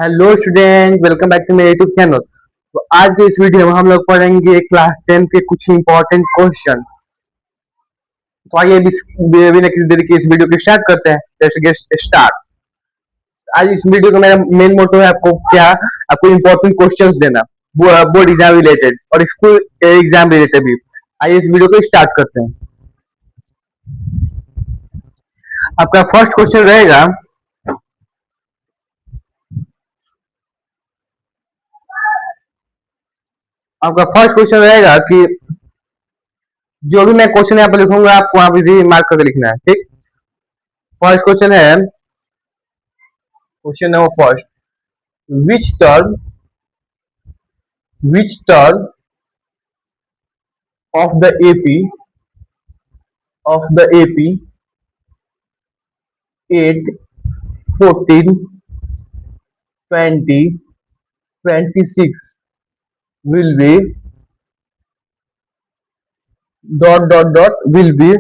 Hello student, welcome back to मेरे YouTube channel. तो आज के इस वीडियो में हम लोग पढ़ेंगे क्लास 10 के कुछ इंपॉर्टेंट क्वेश्चन। तो आइए बिना किसी देरी के इस वीडियो को स्टार्ट करते हैं। Let's get start. आज इस वीडियो का मेरा मेन मोटो है आपको इंपॉर्टेंट क्वेश्चंस देना, बोर्ड एग्जाम रिलेटेड और स्कूल एग्जाम रिलेटेड भी। आइए इस वीडियो को स्टार्ट करते हैं। आपका फर्स्ट क्वेश्चन रहेगा, कि जो भी मैं क्वेश्चन यहाँ पर लिखूंगा आपको वहां पर भी मार्क करके लिखना है। ठीक। फर्स्ट क्वेश्चन है, question number first, which term of the AP 8, 14, 20, 26 will be will be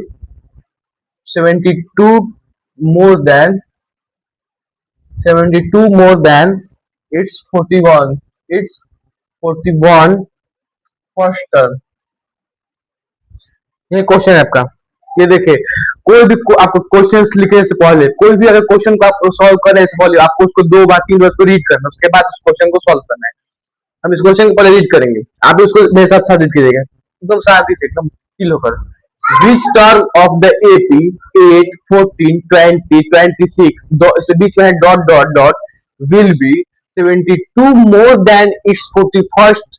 72 more than its 41 first term. ये क्वेश्चन है आपका। ये देखिए, कोई भी आपको क्वेश्चन लिखने से पहले, कोई भी अगर क्वेश्चन को आप सॉल्व करने से पहले आपको उसको 2 बार 3 बार उसको रीड करना, उसके बाद उस क्वेश्चन को सॉल्व करना है। हम इस क्वेश्चन को पहले रीड करेंगे, आप इसको मेरे साथ साथ रीड कीजिएगा एकदम शांति से, एकदम चिल होकर। विच टर्म ऑफ द एपी 8, 14, 20, 26 इसके बीच में है dot dot dot will be 72 more than it's 41st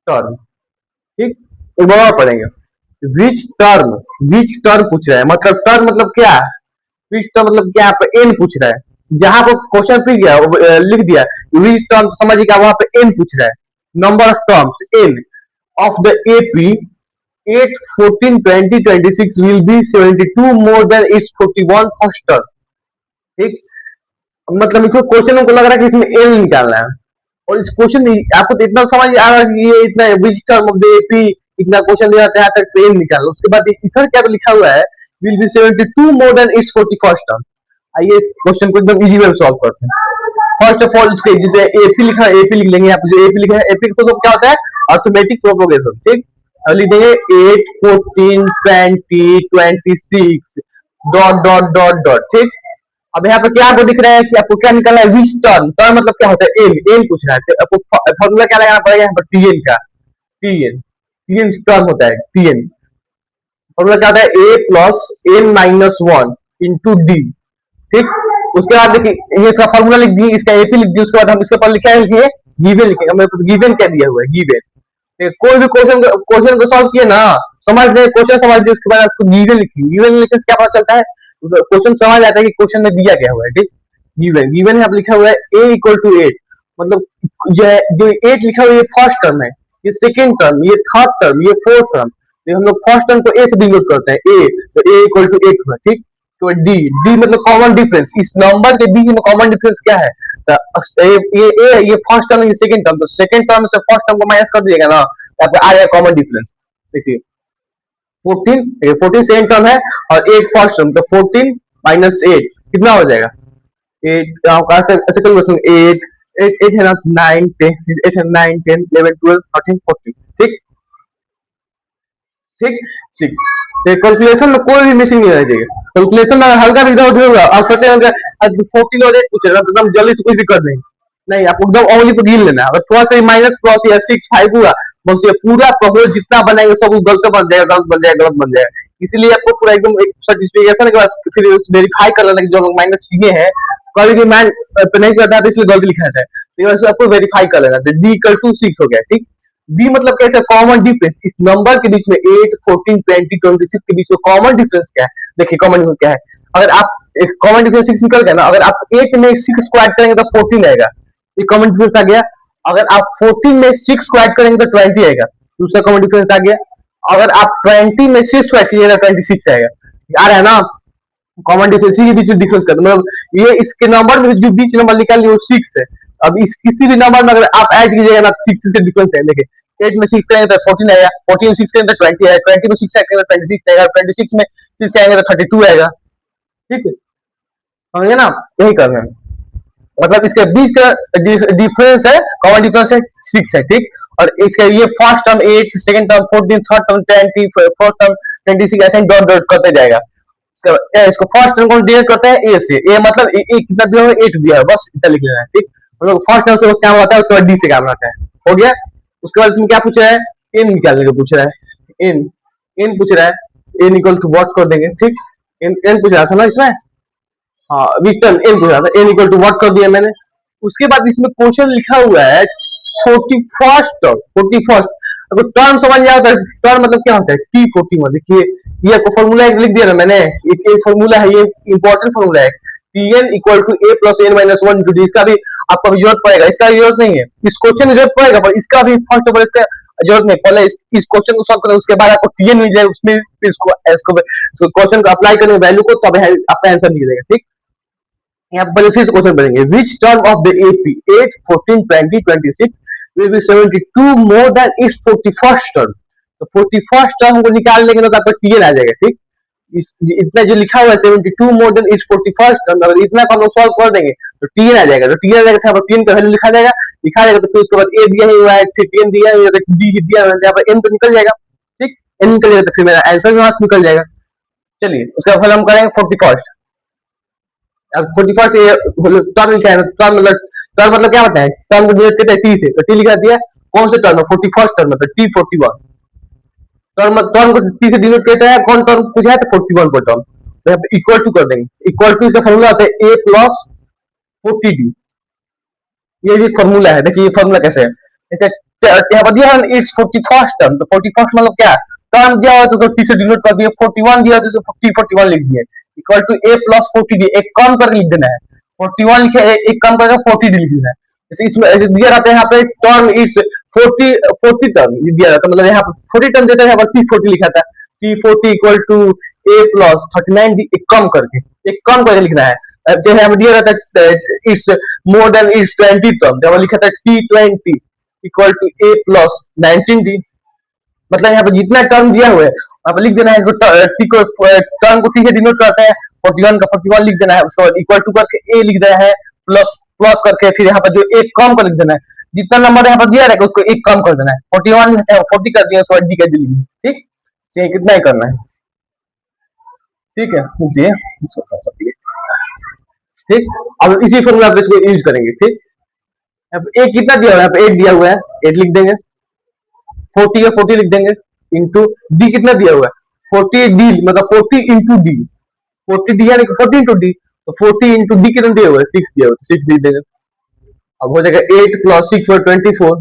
term. ठीक, एक बार पढ़ेंगे। विच टर्म पूछ रहा है, मतलब टर्म मतलब क्या है, विच टर्म मतलब क्या, आप एन पूछ रहा है। जहां पर क्वेश्चन फिर गया लिख दिया विच टर्म, समझिएगा वहां पे एन पूछ रहा है, number of terms n of the AP 8, 14, 20, 26 will be 72 more than its 41 first term. ठीक, मतलब इसको क्वेश्चन को लग रहा है कि इसमें एन निकालना है, और इस क्वेश्चन आपको तो इतना समझ आ रहा है कि ये इतना विच टर्म ऑफ द एपी इतना क्वेश्चन दिया जाता है तक एन निकालना। उसके बाद इधर क्या लिखा हुआ है, will be 72 more than it's 41st term. आइए इस क्वेश्चन को एकदम इजी वे में सॉल्व करते हैं। फर्स्ट ऑफ ऑल इसके जैसे एपी लिखा है, एपी लिख लेंगे। आप जो एपी लिखा है, एपी का मतलब क्या होता है, अर्थमेटिक प्रोपोगेशन। ठीक, अब लिख देंगे 8, 14, 20, 26 डॉट डॉट डॉट डॉट। ठीक, अब यहाँ पे क्या आपको दिख रहा है कि आपको क्या निकालना है, विच टर्म। टर्म मतलब क्या होता है, एन, एन पूछ रहा है। तो आपको फॉर्मूला क्या लगाना पड़ेगा यहाँ पर, टीएन का, टीएन टर्म होता है, टीएन। फॉर्मूला क्या होता है, a plus n minus 1 into d. ठीक, उसके बाद देखिए ये इसका फॉर्मूला लिख दिए, इसका एपी लिख दिए, उसके बाद हम इसके ऊपर लिखा है गिवन लिखेंगे। हमें गिवन क्या दिया हुआ है, गिवन। कोई भी क्वेश्चन को सॉल्व किए ना, समझ ले क्वेश्चन, समझ ले, उसके बाद उसको गिवन लिखिए। गिवन लिखने से क्या पता चलता है, क्वेश्चन समझ आता है कि क्वेश्चन में दिया क्या हुआ है। ठीक, गिवन है, आप लिखा हुआ है ए इक्वल टू 8, मतलब जो 8 लिखा हुआ है ये फर्स्ट टर्म है, ये सेकेंड टर्म, ये थर्ड टर्म, ये फोर्थ टर्म। तो हम लोग फर्स्ट टर्म को ए से डिनोट करते हैं, ए, तो ए इक्वल टू 8 हुआ। ठीक, तो डी, डी मतलब कॉमन डिफरेंस, इस नंबर के बीच में कॉमन डिफरेंस क्या है, तो ये फर्स्ट टर्म, ये सेकंड टर्म, तो सेकंड टर्म से फर्स्ट टर्म को माइनस कर दिएगा ना, तो आपको आ जाएगा कॉमन डिफरेंस। देखिए 14 सेकंड टर्म है और 8 फर्स्ट टर्म, तो 14 माइनस 8 कितना हो जाएगा, 8 ऐसे करो, 8 8 8 है ना, 9 10, 8 है 9 10 11 12 13 14। ठीक, ठीक, ठीक। कैलकुलेशन में कोई भी मिसिंग नहीं रहना चाहिए। कैलकुलेशन में हल्का भी इधर उधर होगा, आप सोचे होंगे आज 14 और 8 पूछ रहे हैं, तो एकदम जल्दी से कुछ भी कर देंगे। नहीं, आपको एकदम ओनली तो गिन लेना है। अगर थोड़ा सा माइनस प्लस या 6 5 हुआ, बस ये पूरा प्रोसेस जितना बनाएंगे सब गलत बन जाएगा, गलत बन जाएगा, गलत बन जाएगा। इसीलिए आपको पूरा एकदम एक सर्टिफिकेशन के बाद फिर वेरीफाई कर लेना कि जो माइनस किए हैं, कभी भी मैन नहीं करता है तो इसलिए गलती लिखा जाता है, तो वैसे आपको वेरीफाई कर लेना। तो डी इक्वल टू 6 हो गया। ठीक, बी मतलब कैसे, कॉमन डिफरेंस, इस नंबर के बीच में 8, 14, 20, 26 के बीच में कॉमन डिफरेंस क्या है। देखिए कॉमन डिफरेंस क्या है, अगर आप कॉमन डिफरेंस 6 निकल गया ना, अगर आप 8 में 6 स्क्वायर करेंगे तो 14 आएगा, ये कॉमन डिफरेंस आ गया। अगर आप 14 में 6 स्क्वायर करेंगे तो 20 आएगा, दूसरा कॉमन डिफरेंस आ गया। अगर आप 20 में 6 स्क्वायर कीजिएगा तो 26 आएगा। आ रहा है ना, कॉमन डिफरेंस के बीच में डिफरेंस कर, मतलब ये इसके नंबर में जो बीच नंबर निकाल लिया वो 6 है। अब इस किसी भी नंबर में अगर आप ऐड कीजिएगा ना, 6 से डिफरेंस है। देखिए 8 में 6 करेंगे तो 14 आएगा, 14 में 6 करेंगे तो 20 आएगा, 20 में 6 करेंगे तो 26 आएगा, 26 में 6 आएंगे तो 32 आएगा। ठीक है, समझे ना, यही करना है। मतलब इसके बीच का डिफरेंस है, कॉमन डिफरेंस है 6 है, ठीक। और इसका ये first term 8, second term 14, third term 20, fourth term 26, ऐसे डॉट डॉट करते जाएगा। इसको फर्स्ट टर्म को डिवाइड करते हैं ए से, ए मतलब ए कितना दिया है, 8 दिया है, बस इतना लिख लेना है, ठीक। हम लोग फर्स्ट टर्म से क्या होता है, उसके बाद डी से क्या बनाता है, हो गया। उसके बाद तुम क्या पूछ रहा है, एन निकालने को पूछ रहा है, एन एन पूछ रहा है, एन इक्वल टू व्हाट कर देंगे, ठीक। एन एन पूछ रहा था ना इसमें, हाँ विक्टन एन पूछ रहा था, एन इक्वल टू व्हाट कर दिया मैंने। उसके बाद इसमें क्वेश्चन लिखा हुआ है 41st टर्म, 41st। अगर टर्म समझ जाओ तो टर्म मतलब क्या होता है, T41। देखिए ये आपको फॉर्मूला एक लिख दिया ना मैंने, एक फॉर्मूला है, ये इंपॉर्टेंट फॉर्मूला है, Tn equal to a plus n minus one into d. इसका भी आपको अभी जरूरत पड़ेगा, इसका जरूरत नहीं है, इस क्वेश्चन में जरूरत पड़ेगा, पर इसका भी फर्स्ट ऑफ ऑल इसका जरूरत नहीं। पहले इस क्वेश्चन को सॉल्व करें, उसके बाद आपको Tn मिल जाए, उसमें फिर इसको क्वेश्चन को अप्लाई करेंगे वैल्यू को, तब आपका आंसर निकलेगा, ठीक। यहाँ पर फिर से क्वेश्चन पढ़ेंगे, विच term of the AP 8, 14, 20, 26 will be 72 more than it's 41st term. तो 41st टर्म को निकाल लेंगे तो आपका टीएन आ जाएगा, ठीक। इतना जो लिखा हुआ है 72 more than it's 41st term, अगर इतना को हम लोग सॉल्व कर देंगे तो टीएन आ जाएगा। तो टीएन आ जाएगा, टीएन का वैल्यू लिखा जाएगा, तो फिर उसके बाद ए दिया हुआ है, फिर टीएन दिया है, डी दिया है, यहाँ पर एन तो निकल जाएगा, ठीक। एन निकल जाएगा तो फिर मेरा आंसर भी वहां से निकल जाएगा। चलिए उसका फल हम करेंगे 41st। अब 41st टर्म क्या है, टर्म मतलब क्या होता है, टर्म को डिवाइड करते हैं टी से, तो टी लिखा दिया कौन से टर्म है, 41st टर्म, मतलब T41। टर्म को टी से डिवाइड करता है, कौन टर्म पूछा है, तो 41 को टर्म, तो यहाँ पे इक्वल टू कर देंगे। इक्वल टू इसका फॉर्मूला होता है a प्लस 40d, ये भी फॉर्मूला है। देखिए ये फॉर्मूला कैसे है, जैसे यहाँ पर दिया है इट्स 41st टर्म, तो 41st मतलब क्या, टर्म दिया हुआ तो टी से डिनोट कर दिया, 41 दिया तो 41 लिख दिए, equal to a plus 40d, एक कम कर लिख देना है, 41 लिखे एक कम करके 40d लिख देना है। जैसे इसमें दिया रहता है यहाँ पे टर्म इज 40 टर्म दिया रहता है, मतलब यहाँ पे 40 टर्म देता है, यहाँ पर T40 लिखा था, T40 equal to a plus 39d, एक कम करके लिखना है। जो है दिया रहता है it's more than it's 20 term, जब लिखा था T20 equal to a plus 19d, मतलब यहाँ पे जितना टर्म दिया हुआ है वहां पर लिख देना है, टर्म को टी से डिनोट करते हैं, 41 का 41 लिख देना है, उसके बाद इक्वल टू करके ए लिख देना है, प्लस प्लस करके फिर यहाँ पर जो एक कम कर लिख देना है, जितना नंबर यहाँ पर दिया रहेगा उसको एक कम कर देना है, 41 40 कर दिया, उसके बाद डी का डी, ठीक। चाहिए कितना ही करना है, ठीक है जी, ठीक। अब इसी फॉर्मूला पे इसको यूज करेंगे, ठीक। एक कितना दिया हुआ है, यहाँ पे 8 दिया हुआ है, 8 लिख देंगे, 40 है 40 लिख देंगे, इंटू डी कितना दिया हुआ है 40d, मतलब 40 इंटू डी, 40d यानी 40 इंटू डी, तो 40 इंटू डी कितना दिया हुआ है 6 दिया हुआ है, 6 लिख देंगे। अब हो जाएगा 8 प्लस 6 और 24,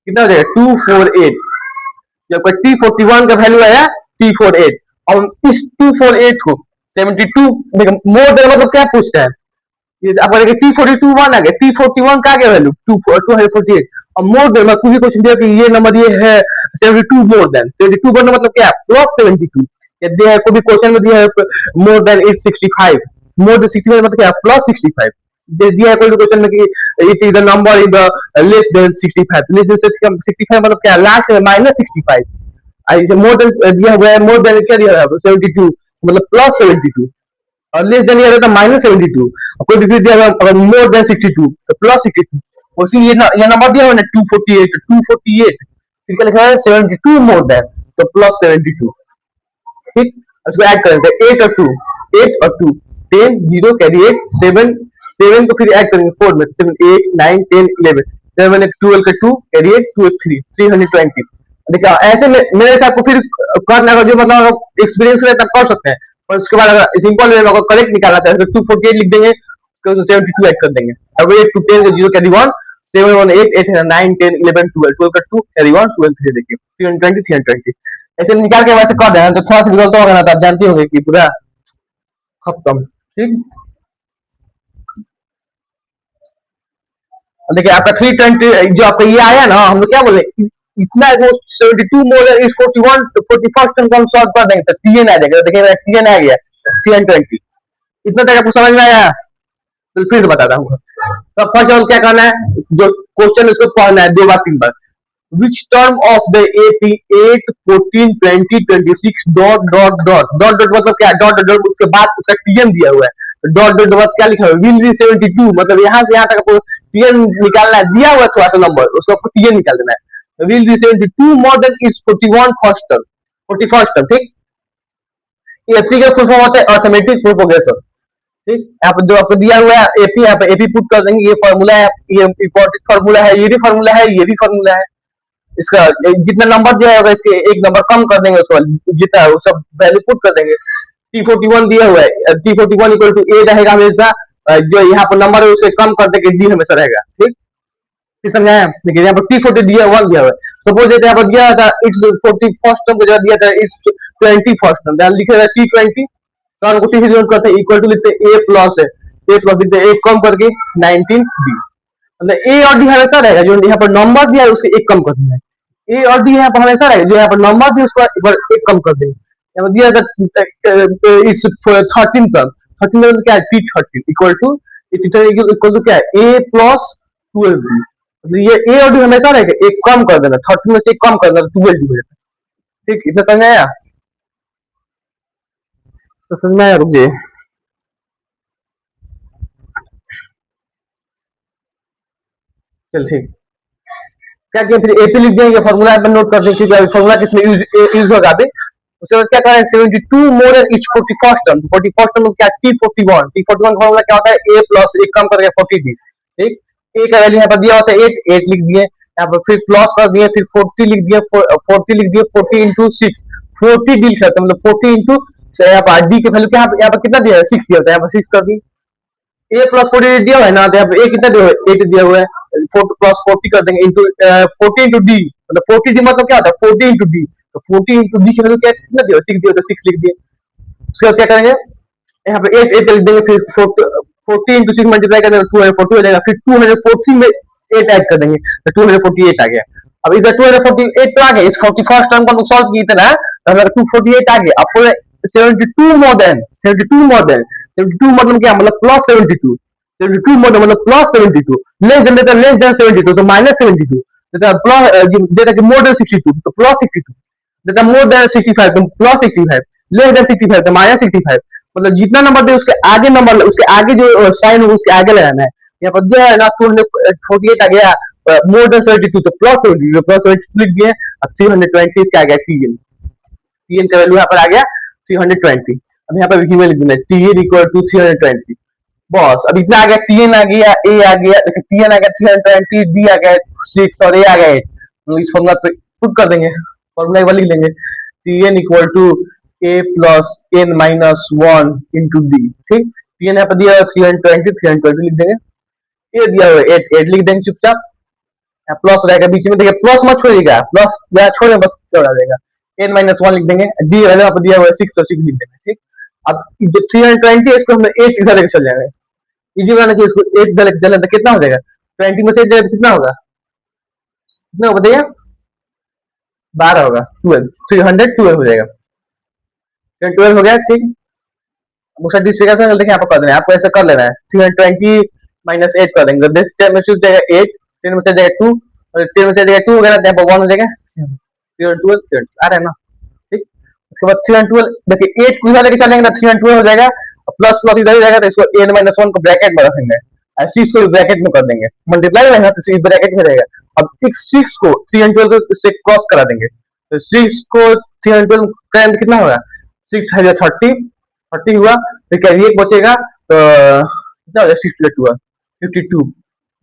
कितना हो जाएगा 248। जब T41 का वैल्यू आया T48, और इस 248 को 72 मोर देन मतलब क्या पूछता है, ये आपका T42 वन आ गया, T41 का आ गया वैल्यू 248, और मोर देन मतलब भी क्वेश्चन दिया कि ये नंबर ये है 72 मोर देन, 72 बनना मतलब क्या प्लस 72, ये दिया है, कोई भी क्वेश्चन में दिया है more than is 65, more than 65 मतलब क्या प्लस 65, दिया है कोई भी क्वेश्चन में कि it is the number in the less than 65, less than 65 मतलब क्या लास्ट में माइनस 65, मोर देन दिया हुआ है, मोर देन क्या दिया है 72 मतलब प्लस 72, और लेस देन दिया रहता माइनस 72, कोई भी फिर दिया हुआ अगर मोर देन 62 तो प्लस 62, उसी ये नंबर दिया हुआ ना 248, 248 फिर क्या लिखा है 72 मोर देन, तो प्लस 72, ठीक। उसको ऐड करेंगे 8 और 2, 8 और 2 10 0 कैरी 8 7 7 को फिर ऐड करेंगे 4 में 7 8 9 10 11 7 12 का 2 कैरी 8 2 3 320। देखिए ऐसे में मेरे हिसाब को फिर करना का जो मतलब एक्सपीरियंस है तब कर सकते हैं, और उसके बाद अगर सिंपल वे में अगर करेक्ट निकालना चाहे तो 248 लिख देंगे, उसको 72 ऐड कर देंगे, अब 8 to 10 0 कैरी 1 7 1 8 8 9 10 11 12 12 का 2 कैरी 1 12 3 देखिए 320 320 ऐसे निकाल के वैसे कर देना, तो थोड़ा सा रिजल्ट होगा ना, तो आप जानते होंगे कि पूरा खत्म, ठीक। देखिए आपका 320 जो आपका ये आया ना, हम लोग क्या बोले इतना वो 72 मोल इस 41 41st टर्म को हम सॉल्व कर देंगे तो टीएन आ जाएगा, देखिए टीएन आ गया 320, इतना तक आपको समझ में आया, तो फिर से बताता हूँ। तो फर्स्ट ऑफ क्या करना है, जो क्वेश्चन उसको पढ़ना है 2 बार 3 बार, which term of the 88 14 20 26 dot dot dot dot dot मतलब क्या डॉट डॉट उसके बाद उसका टीएन दिया हुआ है, डॉट डॉट बाद क्या लिखा हुआ विल बी 72, मतलब यहाँ से यहाँ तक आपको टीएन निकालना है, दिया हुआ थोड़ा सा नंबर, उसको आपको टीएन निकाल देना है। Will be 72 more than is 41 first term, 41st term, ठीक। ये एपी का फुल फॉर्म होता है अर्थमेटिक प्रोपोगेशन, ठीक। यहाँ पर जो आपको दिया हुआ है एपी, यहाँ पे एपी पुट कर देंगे, ये फॉर्मूला है, ये इंपॉर्टेंट फॉर्मूला है, ये भी फॉर्मूला है, ये भी फॉर्मूला है। इसका जितना नंबर दिया होगा इसके एक नंबर कम कर देंगे, उसको जितना है वो सब वैल्यू पुट कर देंगे। T41 दिया हुआ है, T41 इक्वल टू ए रहेगा हमेशा, जो यहाँ पर नंबर है उसे कम कर देंगे, डी हमेशा रहेगा, ठीक। फिर समझाया, देखिए यहाँ पर T40 दिया 1 दिया हुआ है, सपोज यहाँ पर दिया था इट्स 41st टर्म को दिया था इट्स 21st टर्म, ध्यान लिखे T20, तो हमको टी से करते हैं इक्वल टू लिखते हैं ए प्लस है, ए प्लस लिखते हैं एक कम करके 19 डी, मतलब ए और डी हमेशा रहेगा, जो यहाँ पर नंबर दिया है उससे एक कम कर देना है। ए और डी यहाँ पर हमेशा रहेगा, जो यहाँ पर नंबर दिया उसको एक कम कर देंगे। यहाँ पर दिया था इट्स 13 टर्म, 13 टर्म क्या है T13 equal two equal to क्या है ए प्लस 12 डी, मतलब ये ए और डी हमेशा रहेगा, एक कम कर देना, 13 में से एक कम कर देना 12 डी हो जाता है, ठीक। इतना समझ आया? तो समझ में आया? रुकिए, चल ठीक, क्या किया फिर एपी लिख देंगे, फॉर्मूला पे नोट कर देंगे क्योंकि फॉर्मूला किसमें यूज होगा अभी। उसके बाद क्या करें 72 more than etch 41st term, 41st term क्या T41, T41 का फॉर्मूला क्या होता है a प्लस एक कम करके 40 डी, ठीक। a का वैल्यू यहाँ पर दिया होता है 8, 8 लिख दिए, यहाँ पर फिर प्लस कर दिए, फिर 40 लिख दिए, 40 लिख दिए, 40 इंटू 6, 40 डी लिखा था, मतलब 40 इंटू यहाँ पर डी के वैल्यू यहाँ पर कितना दिया है 6 दिया होता है, यहाँ पर 6 कर दी, ए प्लस 40 दिया हुआ है ना, तो यहाँ पे ए कितना दिया हुआ है 8 दिया हुआ है, 4 प्लस 40 कर देंगे इंटू 40 इंटू डी, मतलब 40 डी मतलब क्या होता है 40 इंटू डी, तो 40 इंटू डी की वैल्यू क्या कितना दिया 6 दिया, तो 6 लिख दिए। उसके बाद क्या करेंगे यहाँ पे 8 8 लिख देंगे, फिर 40 इंटू 6 मल्टीप्लाई कर देंगे 240 हो जाएगा, फिर 240 में 8 ऐड कर देंगे तो 248 आ गया। अब इधर 248 तो आ गया, इस 41st टर्म को हम सॉल्व किए थे ना, तो हमारा 248 आ गया। अब 72 मोर देन 72 मोर देन 72 मतलब क्या, मतलब प्लस 72, 72 मतलब प्लस 72, लेस देन देता लेस देन 72 तो माइनस 72, देता प्लस देता कि मोर देन 62 तो प्लस 62, देता मोर देन 65 तो प्लस 65, लेस देन 65 तो माइनस 65, मतलब जितना नंबर दे उसके आगे नंबर, उसके आगे जो साइन हो उसके आगे लगाना है। यहाँ पर दिया है ना 248 आ गया, मोर देन 72 तो प्लस 72, प्लस 72 लिख दिए, अब 320 क्या आ गया टीएन, टीएन का वैल्यू यहाँ पर आ गया 320। अब यहाँ पर लिख देना टीएन इक्वल टू 320, बस अब इतना आ गया, टीएन आ गया, ए आ गया, टीएन आ गया 320, डी आ गया 6 और ए आ गया 8, तो इस फॉर्मूला पे पुट कर देंगे, फॉर्मूला एक बार लिख लेंगे T n equal to a plus n minus 1 into d, ठीक। टीएन यहाँ पर दिया 320 लिख देंगे, ए दिया हुआ 8 8 लिख देंगे चुपचाप, प्लस रहेगा बीच में, देखिए प्लस मत छोड़िएगा, प्लस या छोड़े बस क्या हो जाएगा, एन माइनस 1 लिख देंगे, डी वैल्यू यहाँ पर दिया हुआ है 6 और 6 लिख देंगे, ठीक। अब जो 320 है इसको हम 8 इधर लेके चल जाएंगे, इजी बनाना चाहिए इसको, 8 इधर लेके चलने तो कितना हो जाएगा 20 में से 8 जाएगा कितना होगा, कितना होगा बताइए, 12 होगा, 12 312 हो जाएगा, 12 हो गया, ठीक। दूसरा डिस्ट्रीब्यूशन देखिए आपको कर देना है, आपको ऐसा कर लेना है 320 माइनस 8 कर देंगे, 10 में से जाएगा 8, 10 में से जाएगा 2 और 10 में से जाएगा 2 वगैरह, यहाँ पर 1 हो जाएगा 312 आ रहा है ना, ठीक। उसके बाद 312 देखिए 8 को इधर लेके चलेंगे ना 312 हो जाएगा, प्लस प्लस इधर ही जाएगा, तो इसको n माइनस 1 को ब्रैकेट में रखेंगे, ऐसे इसको ब्रैकेट में कर देंगे, मल्टीप्लाई रहेगा तो इस ब्रैकेट में रहेगा। अब 6 को 312 को इससे क्रॉस करा देंगे, तो 6 को 312 करेंगे तो कितना होगा 6 है 30 हुआ, फिर क्या एक बचेगा तो कितना हो जाएगा 6 हुआ 52,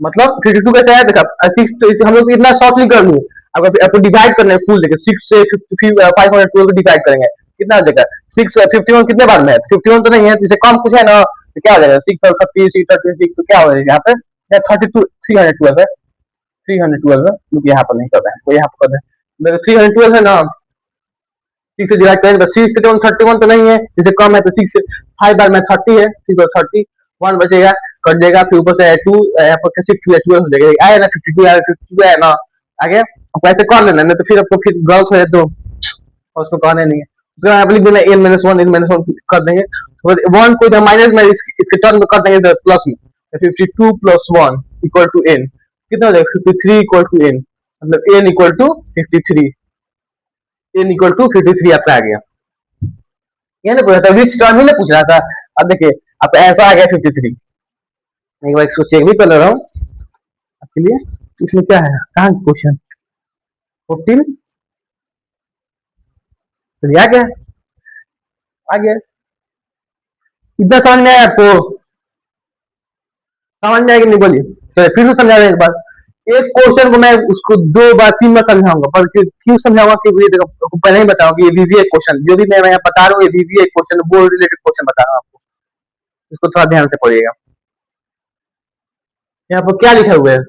मतलब 52 कैसे आया देखा 6, तो इसे हम लोग इतना शॉर्टली कर लूँ, अगर आपको डिवाइड करना है फुल देखिए 6 से 512 को डिवाइड करेंगे कितना हो जाएगा 6 51 कितने बार में है 51 तो नहीं है, इसे कम कुछ है ना, तो क्या हो जाएगा 6 और 30 6 36 तो क्या हो जाएगा यहाँ पे 32 312 है, 312 है, क्योंकि यहाँ पर नहीं कर रहे हैं, तो यहाँ पर कर रहे हैं 312 है ना, 6 से डिवाइड करेंगे तो 6 के 31 तो नहीं है, जिसे कम है तो 6 से 5 बार में 30 है, 6 और 30 1 बचेगा, कट जाएगा, फिर ऊपर से 2 यहाँ पर 6 12 हो जाएगा, आया ना 52 आया 52 आया ना, आगे आपको ऐसे कर लेना, नहीं तो फिर आपको फिर गलत हो जाए तो उसको कहने नहीं है, उसके बाद आप लिख देना n माइनस 1 कर देंगे, 1 को इधर माइनस में इसके टर्म में कर देंगे प्लस में, 52 प्लस 1 इक्वल टू n कितना हो जाएगा 53 इक्वल टू n, मतलब n equal to 53, n equal to 53 आपका आ गया, ये ना पूछा था विच टर्म ही ना पूछ रहा था। अब देखिए अब ऐसा आ गया 53। एक बार इसको चेक भी कर ले रहा हूँ आपके लिए। इसमें क्या है, कहाँ क्वेश्चन 14 तो आ गया, आ गया। इतना समझ में आया आपको? समझ में आएगी नहीं बोलिए? तो फिर से समझा रहे एक बार। एक क्वेश्चन को मैं उसको 2 बार 3 बार समझाऊंगा, पर क्यों समझाऊंगा कि ये देखो आपको पहले ही बताऊं कि ये VVA क्वेश्चन जो भी मैं यहाँ बता रहा हूँ, ये VVA question board related question बता रहा हूँ आपको, इसको थोड़ा ध्यान से पढ़िएगा। यहाँ पर क्या लिखा हुआ है,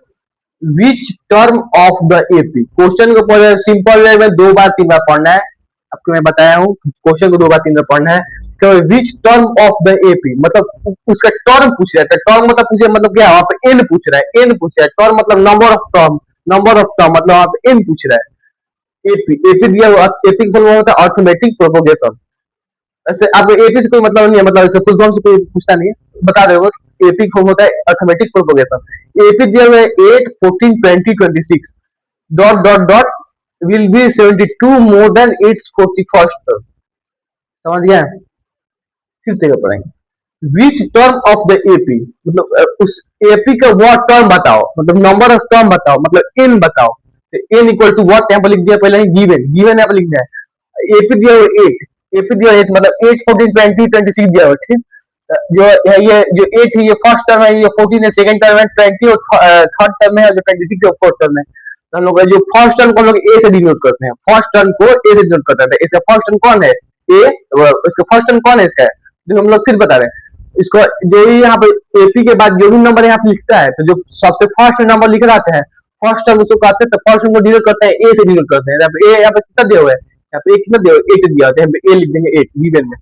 विच term of the AP. Question को पढ़े सिंपल वे में 2 बार 3 बार पढ़ना है। आपको मैं बताया हूँ क्वेश्चन को 2 बार 3 बार पढ़ना है। तो विच टर्म ऑफ द एपी मतलब उसका टर्म पूछ रहा है। टर्म मतलब पूछे मतलब क्या, वहां पे एन पूछ रहा है, एन पूछ रहा है। टर्म मतलब number of term, number of term मतलब वहां पे एन पूछ रहा है। एपी, एपी दिया हुआ, एपी का फुल फॉर्म होता है अर्थमेटिक प्रोपोगेशन। ऐसे आपको एपी से कोई मतलब नहीं है, मतलब इसका फुल फॉर्म से कोई पूछता नहीं है, बता रहे हो। एपी फॉर्म होता है अर्थमेटिक प्रोपोगेशन। एपी दिया हुआ है 8 14 20 26 dot dot dot will be 72 more than it's 41st। समझ गया? फिर से पढ़ेंगे। विच टर्म ऑफ द एपी मतलब उस एपी का वह टर्म बताओ, मतलब नंबर ऑफ टर्म बताओ, मतलब एन बताओ। एन इक्वल टू व्हाट यहाँ पर लिख दिया पहले ही, गिवन, गिवन यहाँ पर लिख दिया है। एपी दिया हुआ 8, एपी दिया 8 मतलब 8 14 20 26 दिया हुआ, ठीक। जो है ये जो 8 है ये फर्स्ट टर्म है, ये 14 है सेकंड टर्म है, 20 और थर्ड टर्म है, और जो 26 है फोर्थ टर्म है। तो हम लोग जो फर्स्ट टर्म को हम लोग ए से डिनोट करते हैं, फर्स्ट टर्म को ए से डिनोट करते हैं। इसका फर्स्ट टर्म कौन है? ए। इसका फर्स्ट टर्म कौन है इसका? जो हम लोग फिर बता रहे हैं इसको, जो भी यहाँ पे एपी के बाद जो भी नंबर यहाँ पे लिखता है, तो जो सबसे फर्स्ट नंबर लिख रहते हैं फर्स्ट टर्म उसको कहते हैं, तो फर्स्ट टर्म को डिनोट करते हैं ए से डिनोट करते हैं। यहाँ पे कितना दिया हुआ है, यहाँ पे ए कितना दिया हुआ है, 8 दिया होता है, यहाँ पे ए लिख देंगे 8 गिवन में।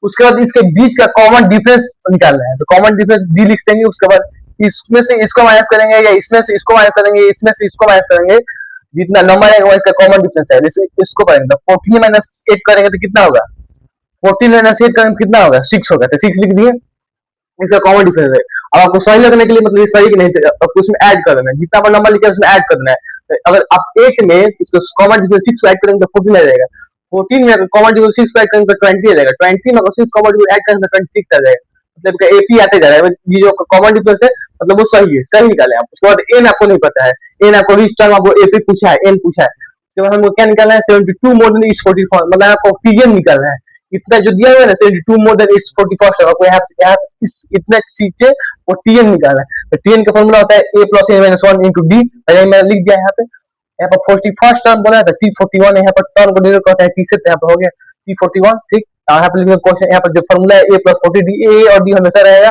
उसके बाद इसके बीच का कॉमन डिफरेंस निकालना है, तो कॉमन डिफरेंस डी लिख देंगे। उसके बाद इसमें से इसको माइनस करेंगे, या इसमें से इसको माइनस करेंगे, इसमें से इसको माइनस करेंगे, जितना नंबर है वो इसका कॉमन डिफरेंस है। जैसे इसको करेंगे तो 14 माइनस 8 करेंगे तो कितना होगा, 14 माइनस 8 करेंगे कितना होगा, 6 होगा। तो 6 लिख दिए, इसका कॉमन डिफरेंस है। अब आपको सही लगने के लिए मतलब ये सही कि नहीं, तो आपको उसमें ऐड कर देना है, जितना पर नंबर लिखा है उसमें ऐड कर देना है। तो अगर आप 8 में इसको कॉमन डिफरेंस 6 ऐड करेंगे तो 14 आ जाएगा। 14 में अगर कॉमन डिफरेंस 6 ऐड करेंगे तो 20 आ जाएगा। 20 में अगर 6 कॉमन डिफरेंस ऐड करेंगे तो 26 आ जाएगा। मतलब का एपी आते जा रहा है, ये जो कॉमन डिफरेंस है मतलब वो सही है, सही निकाले आप। उसके बाद एन आपको नहीं पता है, एन आपको इस टाइम आपको एपी पूछा है, एन पूछा है, तो हमको क्या निकालना है, 72 मोर देन इट्स 44, मतलब आपको टीएन निकालना है। इतना जो दिया हुआ है ना 72 मोर देन इट्स 41, आपको यहाँ इस इतना सीट से वो टीएन निकालना है। तो टीएन का फॉर्मूला होता है a plus A minus 1 into D, मैंने लिख दिया यहाँ पे। यहाँ पर 41st टर्म बोला था T41, यहाँ पर टर्म को डिनोट करता है टी से, यहाँ पर हो गया T41, ठीक। यहाँ पर लिखेंगे क्वेश्चन, यहाँ पर जो फॉर्मूला है ए प्लस 40 डी, ए और डी हमेशा रहेगा।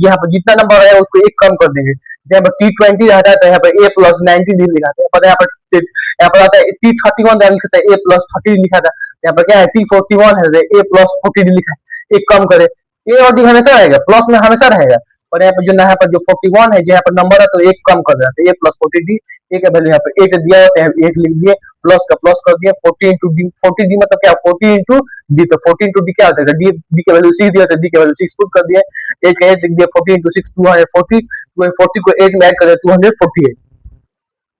यहाँ पर जितना नंबर है उसको एक कम कर देंगे। यहाँ पर T20 रहता है तो यहाँ पर ए प्लस 90 डी लिखा था, यहाँ पर आता है T31 लिखा था, ए प्लस 30 लिखा था। यहाँ पर क्या है T41 है, ए प्लस 40 डी लिखा है, एक कम करे। ए और डी हमेशा रहेगा, प्लस में हमेशा रहेगा। और यहाँ पर जो 41 है, जो यहाँ पर नंबर है तो एक कम कर देना, तो ए प्लस 40 डी, ए का वैल्यू यहाँ पे 8 दिया है, 8 लिख दिए, प्लस का प्लस कर दिया, 40 इंटू डी, 40 डी मतलब क्या 40 इंटू डी, तो 40 इंटू डी क्या होता है, डी डी का वैल्यू 6 दिया था, डी का वैल्यू 6 पुट कर दिया, 8 का 8 लिख दिया, 40 इंटू 6 240, 240 को 8 में ऐड कर दिया 248।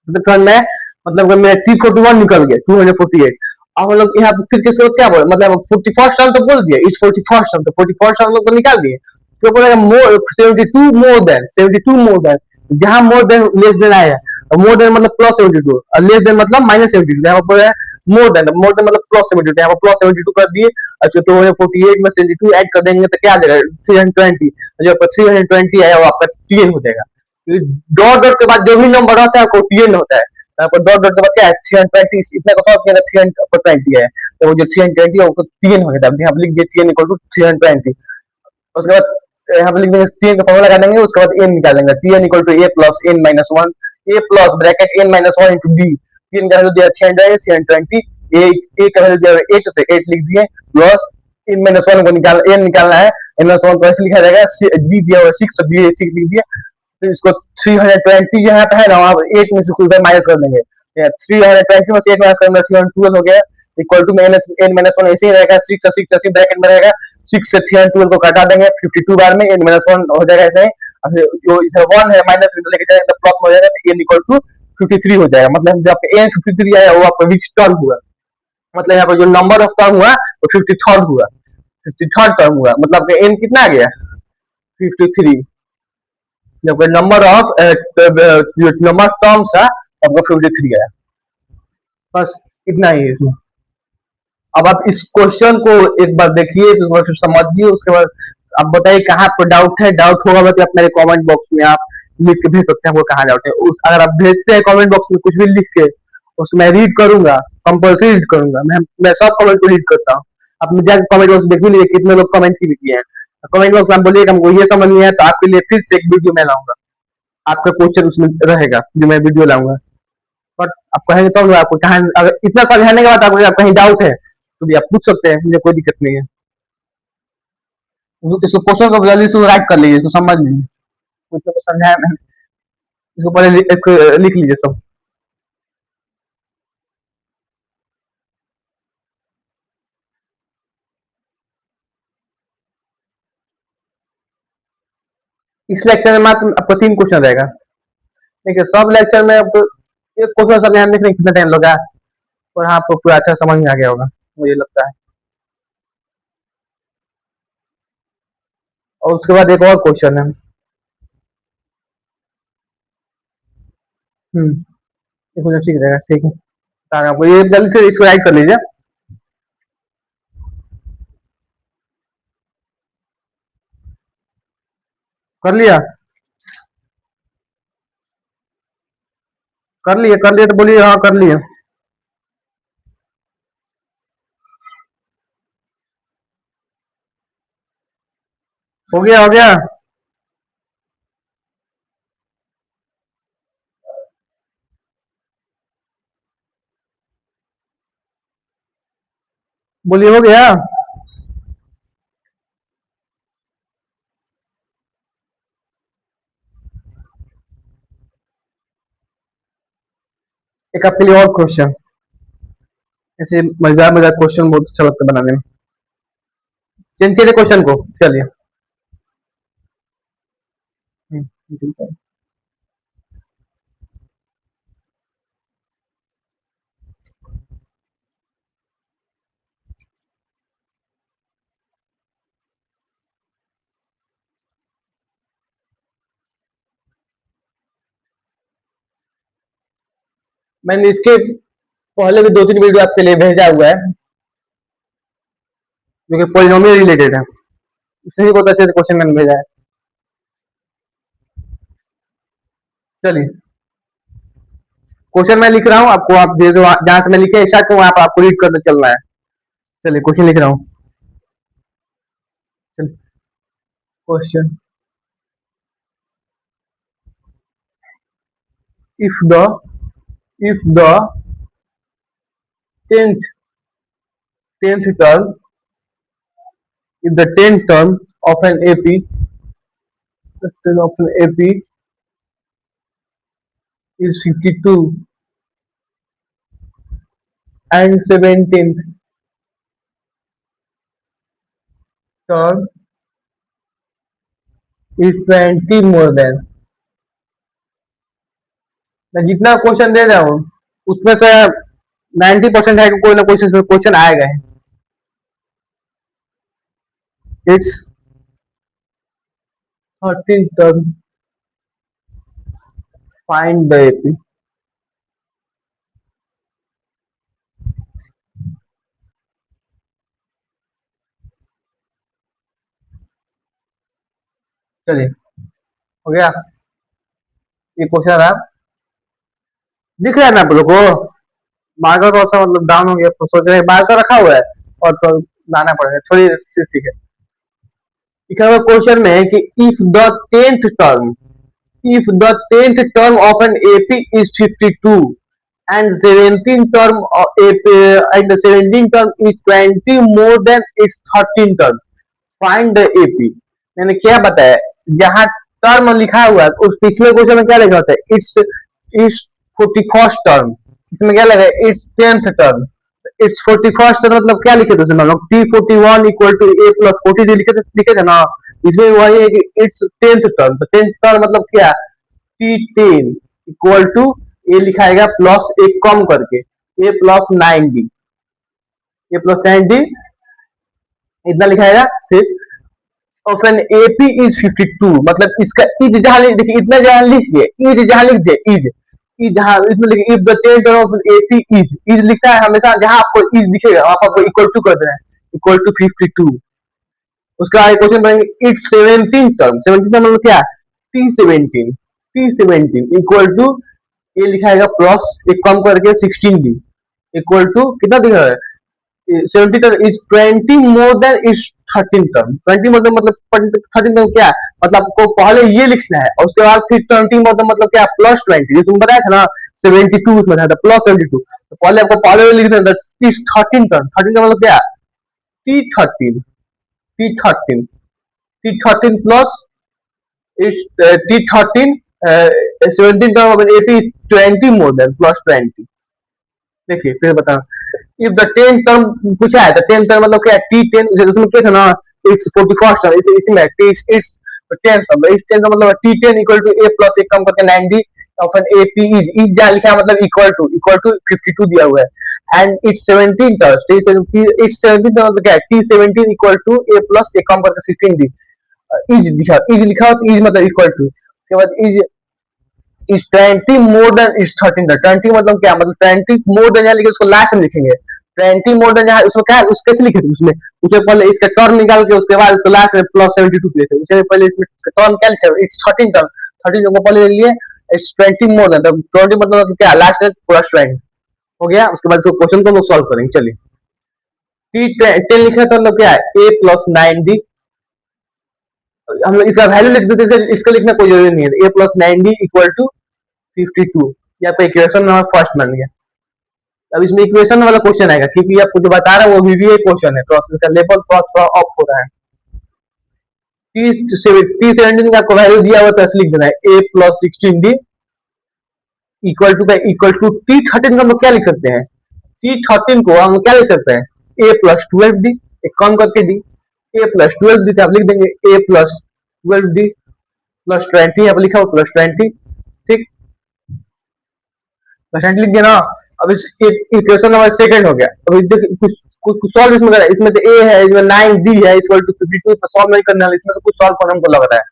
मतलब समझ में, मतलब मेरा T41 निकल गया 248। अब हम लोग यहाँ फिर किसको क्या बोले, मतलब 41st टर्म तो बोल दिया, इस 41st टर्म, तो 41st टर्म को निकाल दिए। तो बोलेगा मोर 72 मोर देन, 72 मोर देन, जहां मोर देन लेस देन आया, मोर देन मतलब प्लस 72 और लेस देन मतलब माइनस 72। यहाँ पर मोर देन, मोर देन मतलब प्लस 72, यहाँ पर प्लस 72 कर दिए। अच्छा तो 48 में 72 ऐड कर देंगे तो क्या आ जाएगा 320, जो आपका 320 आया वो आपका टीएन हो जाएगा। डॉट डॉट के बाद जो भी नंबर होता है वो टीएन होता है। यहाँ पर डॉट डॉट के बाद क्या है 320, इतना का सॉल्व किया 320 है, तो वो जो 320 है वो टीएन हो जाता है। यहाँ पर लिख दिए टीएन इक्वल टू 320। उसके बाद यहाँ पे लिख देंगे टीएन का फॉर्मूला लगा देंगे, उसके बाद एन निकालेंगे, T n equal to a plus n minus 1, a plus bracket n minus 1 into d. T n का वैल्यू दिया 320, ए का वैल्यू दिया 8, तो 8 लिख दिए, प्लस एन माइनस 1 को एन निकालना है, एन माइनस 1 को ऐसे लिखा जाएगा, डी दिया हुआ 6, तो डी 6 लिख दिया। तो इसको 320 यहाँ पे है ना, वहाँ 8 में से कुछ माइनस कर देंगे, 320 में से 8 माइनस करेंगे 312 हो गया, इक्वल टू एन माइनस 1 ऐसे ही रहेगा, 6 और 6 ऐसे ब्रैकेट में रहेगा, 6 से 312 को घटा देंगे 52 बार में, एन माइनस 1 हो जाएगा ऐसे ही। अब जो इधर 1 है माइनस लेके जाएगा तो प्लस हो जाएगा, तो एन इक्वल टू 53 हो जाएगा। मतलब जो आपका एन 53 आया वो आपका विच टर्म हुआ, मतलब यहाँ पर जो नंबर ऑफ टर्म हुआ वो 53rd हुआ, 53rd टर्म हुआ। मतलब आपका एन कितना आ गया, 53, जबकि नंबर ऑफ टर्म्स है आपका 53 है। बस इतना ही है इसमें। अब आप इस क्वेश्चन को एक बार देखिए, तो फिर समझिए, उसके बाद आप बताइए कहाँ पर डाउट है। डाउट होगा तो आप मेरे कमेंट बॉक्स में आप लिख के भेज सकते हैं, आपको कहाँ डाउट है। अगर आप भेजते हैं कमेंट बॉक्स में कुछ भी लिख के, उसमें रीड करूंगा, कंपल्सरी रीड करूंगा। मैं सब कमेंट को रीड करता हूँ। आप जाकर कमेंट बॉक्स देख लीजिए कितने लोग कमेंट भी किए हैं। कमेंट बॉक्स में आप बोलिएगा हमको ये समझ नहीं है, तो आपके लिए फिर से एक वीडियो मैं लाऊंगा, आपका क्वेश्चन उसमें रहेगा जो मैं वीडियो लाऊंगा। बट आप कहेंगे तो आपको कहाँ, अगर इतना समझाने के बाद आपको कहीं डाउट है तो भी आप पूछ सकते हैं, मुझे कोई दिक्कत नहीं है। इसको क्वेश्चन को जल्दी से राइट कर लीजिए, इसको समझ लीजिए, कुछ तो समझाया मैंने। इसको पहले लिख लीजिए सब। इस लेक्चर में मात्र आपको 3 क्वेश्चन रहेगा। देखिए सब लेक्चर में आपको एक क्वेश्चन समझाने में कितना टाइम लगा, और हाँ आपको पूरा अच्छा समझ में आ गया होगा, मुझे लगता है। और उसके बाद एक और क्वेश्चन है। ये क्वेश्चन ठीक रहेगा, ठीक है। आपको ये जल्दी से इसको राइट कर लीजिए। कर लिया? कर लिए तो बोलिए हाँ कर लिए। हो गया, हो गया। बोलिए हो गया। एक आपके लिए और क्वेश्चन, ऐसे मजेदार मजेदार क्वेश्चन बहुत अच्छा लगता है बनाने में। चेंज कीजिए क्वेश्चन को, चलिए। ठीक है। मैंने इसके पहले भी 2-3 वीडियो आपके लिए भेजा हुआ है, जो कि पोलिनोमियल रिलेटेड है। उससे भी बहुत अच्छे से क्वेश्चन मैंने भेजा है। चलिए क्वेश्चन मैं लिख रहा हूँ, आपको आप जो जहां से मैं लिखे स्टार्ट को वहां पर आपको रीड करते चलना है। चलिए क्वेश्चन लिख रहा हूँ। Question, if the if the tenth tenth term if the tenth term of an AP of an AP is 52 and 17th term is 20 more than, मैं जितना क्वेश्चन दे रहा हूँ उसमें से 90% है कि कोई ना कोई क्वेश्चन आएगा। It's 13th term, find the AP। चलिए हो गया, ये क्वेश्चन रहा। दिख रहा है ना आप लोग को? मार्कर कौन सा मतलब डाउन हो गया, तो सोच रहे हैं मार्कर रखा हुआ है और तो लाना पड़ेगा, थोड़ी ठीक है। लिखा हुआ क्वेश्चन में है कि if the tenth term of an AP is 52 and 17th term of AP and the 17th term is 20 more than its 13th term, find the AP। मैंने क्या बताया, जहाँ टर्म लिखा हुआ है उस पिछले क्वेश्चन में क्या लिखा होता है, इट्स इट्स 41st टर्म, इसमें क्या लगा है it's 10th term. It's 41st term मतलब क्या लिखे थे उसमें, लोग T41 equal to A plus 40 लिखे थे ना। इसमें वही है कि इट्स 10th टर्म, तो 10th टर्म मतलब क्या, T10 इक्वल टू ए लिखाएगा प्लस एक कम करके A plus 9D, A plus 9D इतना लिखाएगा। फिर ऑफ एन एपी इज 52, मतलब इसका इज जहां देखिए इतना जहां लिख दिए, इज जहां लिख दिए, इज जहां इसमें लिखिए if the tenth term of AP is लिखता है हमेशा, जहां आपको इज दिखेगा वहां पर आपको इक्वल टू कर देना है, इक्वल टू 52। उसका आगे क्वेश्चन पढ़ेंगे इट्स 17 टर्म, 17 टर्म मतलब क्या, टी 17 इक्वल टू, ये लिखाएगा प्लस एक कम करके 16 डी इक्वल टू कितना दिख रहा है, 70 term is 20 more than is 13 term, 20 मतलब 13 टर्म क्या है, मतलब आपको पहले ये लिखना है और उसके बाद फिर 20 मतलब क्या, प्लस 20, जैसे बताया था ना 72 उसमें था प्लस 72, तो पहले आपको पहले लिख देना था 13 टर्म, 13 मतलब क्या, T 13, T 13, T 13 plus is T13 17 term of an AP is 20 more than plus 20। देखिए फिर बताओ, इफ द 10 टर्म पूछा है तो 10 टर्म मतलब क्या, T10 उसमें क्या था ना, इट्स 41st टर्म, इसी में इट्स 10 टर्म, इस 10 का मतलब T10 equal to A plus एक कम करके 9D of N AP is जहां लिखा है मतलब इक्वल टू 52 दिया हुआ है and it's 17 term, it's 17 term मतलब क्या है, T17 equal to A plus एक कम करके 16D, इज लिखा हो तो इज मतलब इक्वल टू, उसके बाद इज 20 मोर देन इज 13, 20 मतलब क्या, मतलब 20 मोर देन यहाँ लिखे उसको लास्ट में लिखेंगे, 20 मोर देन यहाँ उसको क्या है, उसको कैसे लिखे थे उसमें, उससे पहले इसका टर्म निकाल के उसके बाद उसको लास्ट में प्लस 72 लिखे थे, उससे पहले इसमें टर्म क्या लिखे, इट्स 13 टर्म, 13 को पहले ले लिए, इट्स 20 मोर देन, तो 20 मतलब क्या, लास्ट में प्लस 20 हो गया, उसके बाद क्वेश्चन को हम लोग सॉल्व करेंगे, चलिए T10 लिखा तो मतलब क्या है A प्लस 9D, हम लोग इसका वैल्यू लिख देते थे, इसका लिखना कोई जरूरी नहीं है, A plus 9D equal to 52, या तो इक्वेशन नंबर फर्स्ट बन गया। अब इसमें इक्वेशन वाला क्वेश्चन आएगा क्योंकि आपको जो बता रहा है वो VBA क्वेश्चन है, तो इसका लेवल थोड़ा अप हो रहा है। T17 का आपको वैल्यू दिया हुआ तो ऐसे लिख देना है A plus 16D equal to T13 का हम लोग क्या लिख सकते हैं, T13 को हम क्या लिख सकते हैं A प्लस 12D, एक कम करके D, A प्लस 12D आप लिख देंगे A प्लस 12D प्लस 20, यहाँ पर लिखा हुआ प्लस 20, ठीक, प्लस 20 लिख दिया ना। अब इस इक्वेशन नंबर सेकंड हो गया, अब कुछ कुछ सॉल्व इसमें करें, इसमें तो A है, इसमें 9D है इक्वल टू 52, तो सॉल्व नहीं करना है, इसमें तो कुछ सॉल्व करना हमको लग रहा है,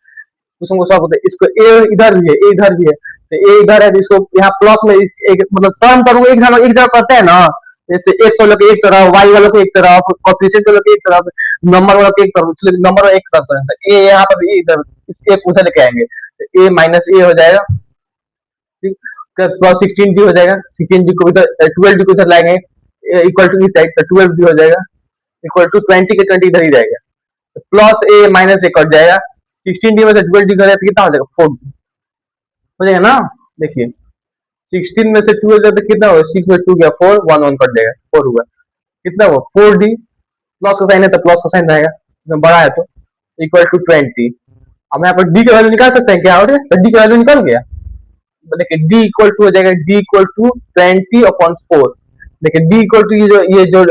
कुछ हमको सॉल्व होता है, इसको A इधर भी है, A इधर भी है, तो A इधर है तो इसको यहाँ प्लस में एक मतलब टर्म पर एक जगह करते हैं ना, जैसे एक्स वालों के एक तरफ, वाई वालों के एक तरफ, कोएफिशिएंट वालों के एक तरफ, नंबर वालों के एक तरफ, इसलिए नंबर वाला एक तरफ है, ए यहाँ पर भी इधर, इस एक उधर लेके आएंगे, तो ए माइनस ए हो जाएगा, ठीक, प्लस 16D हो जाएगा, 16D को इधर 12D को इधर लाएंगे इक्वल टू इस साइड, तो 12D हो जाएगा इक्वल टू 20 के 20 इधर ही जाएगा, तो प्लस ए माइनस ए कट जाएगा, 16D में से 12D कट जाएगा तो कितना हो जाएगा, 4D हो जाएगा ना। देखिए 16 में से 12 जाए तो कितना होगा, 6 में 2 गया 4, 1 1 कट जाएगा, 4 हुआ, कितना हुआ 4D, प्लस का साइन है तो प्लस का साइन रहेगा, जब बड़ा है तो इक्वल टू 20। अब यहाँ पर डी का वैल्यू निकाल सकते हैं क्या, और डी का वैल्यू निकल गया, देखिए डी इक्वल टू हो जाएगा, डी इक्वल टू 20/4, देखिए डी इक्वल टू ये जो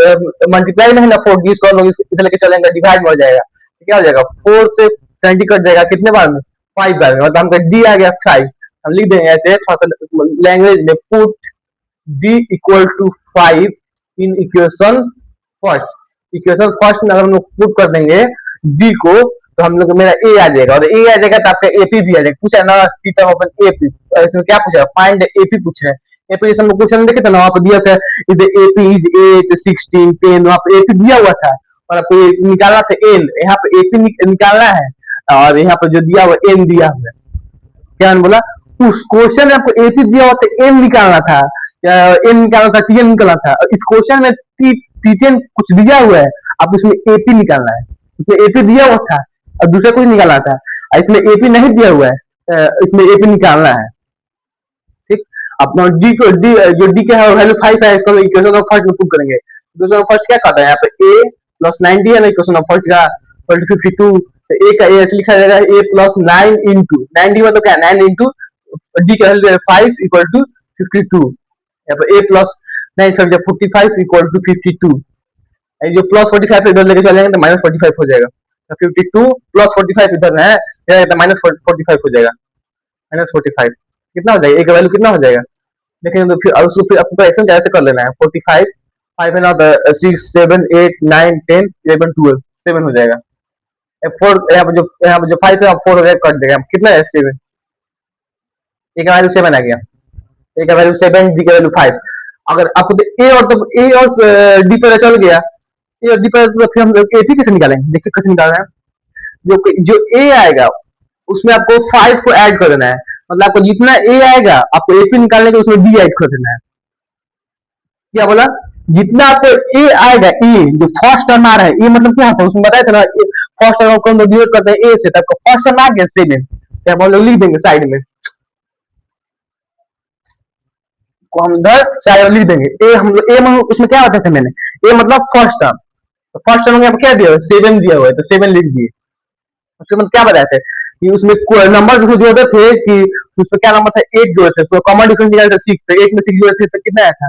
मल्टीप्लाई में है ना 4, इसको हम लोग इधर लेके चलेंगे, डिवाइड में हो जाएगा, तो क्या हो जाएगा 4 से 20 कट जाएगा, कितने बार में 5 बार में, मतलब हमका डी आ गया 5, हम लिख देंगे ऐसे लैंग्वेज में, put d equal to 5 in equation first में अगर हम लोग पुट कर देंगे डी को, तो हम लोग मेरा ए आ जाएगा, और ए आ जाएगा तो आपका एपी भी आ जाएगा, पूछा ना थीटा ओपन एपी, इसमें क्या पूछा, फाइंड एपी पूछा है, एपी जैसे हम लोग क्वेश्चन देखे थे ना, वहां पर दिया था इज एपी इज 8 16 10, वहां पर एपी दिया हुआ था और आपको निकालना था एन, यहाँ पे एपी निकालना है, और यहाँ पर जो दिया हुआ एन दिया हुआ है, क्या बोला, उस क्वेश्चन में आपको एपी दिया हुआ था, एन निकालना था, एन निकालना था, टीएन निकालना था, और इस क्वेश्चन में टी10 कुछ दिया हुआ है, आप इसमें एपी निकालना है, इसमें एपी दिया हुआ था और दूसरा कुछ निकालना था, इसमें एपी नहीं दिया हुआ है, इसमें एपी निकालना है, ठीक। अपना डी को डी जो डी का है वैल्यू 5 है, इसको इक्वेशन नंबर फर्स्ट में पुट करेंगे, इक्वेशन नंबर फर्स्ट क्या कहता है, यहाँ पे a प्लस 9d है ना, इक्वेशन नंबर फर्स्ट का 52, तो a का a ऐसे लिखा जाएगा a प्लस 9 इंटू 9d मतलब क्या 9 इंटू d का वैल्यू 5 इक्वल टू 52, यहाँ पे a प्लस 9 45 इक्वल टू 52, जो प्लस 45 इधर लेके चलेंगे तो माइनस 45 हो जाएगा, तो 52 प्लस 45 इधर है तो माइनस 45 हो जाएगा, माइनस 45 कितना हो जाएगा, एक वैल्यू कितना हो जाएगा, देखेंगे तो फिर उसको फिर आपको एक्शन कैसे कर लेना है, 45 5 है ना, 6 7 8 9 10 11 12 7 हो जाएगा, फोर यहाँ पे जो फाइव है फोर वगैरह कट देगा, कितना है 7, ए का वैल्यू 7 आ गया, ए का वैल्यू 7, डी का वैल्यू 5। अगर आपको तो ए और डी पर चल गया, ए और डी पर, तो फिर हम लोग ए पी कैसे निकालेंगे, देखिए कैसे निकालना है। जो जो ए आएगा उसमें आपको 5 को ऐड कर देना है, मतलब आपको जितना ए आएगा आपको एपी निकालने के उसमें डी ऐड कर देना है। क्या बोला, जितना आपको ए आएगा, ए जो फर्स्ट टर्म आ रहा है, ए मतलब क्या होता है उसमें बताया था ना, फर्स्ट टर्म को हम लोग डिवाइड करते हैं ए से, तब फर्स्ट टर्म आ गया 7, तो हम लोग लिख देंगे साइड में, को हम इधर साइड में लिख देंगे ए, हम लोग ए में उसमें क्या होता था मैंने, ए मतलब फर्स्ट टर्म, तो फर्स्ट टर्म में क्या दिया हुआ है, 7 दिया हुआ है, तो 7 लिख दिए। उसके बाद क्या बताए थे कि उसमें नंबर जो जोड़े थे कि उसमें क्या नंबर था, 8 जोड़े थे, उसको कॉमन डिफरेंस निकाले थे 6, तो 8 में 6 जोड़े थे तो कितना आया था,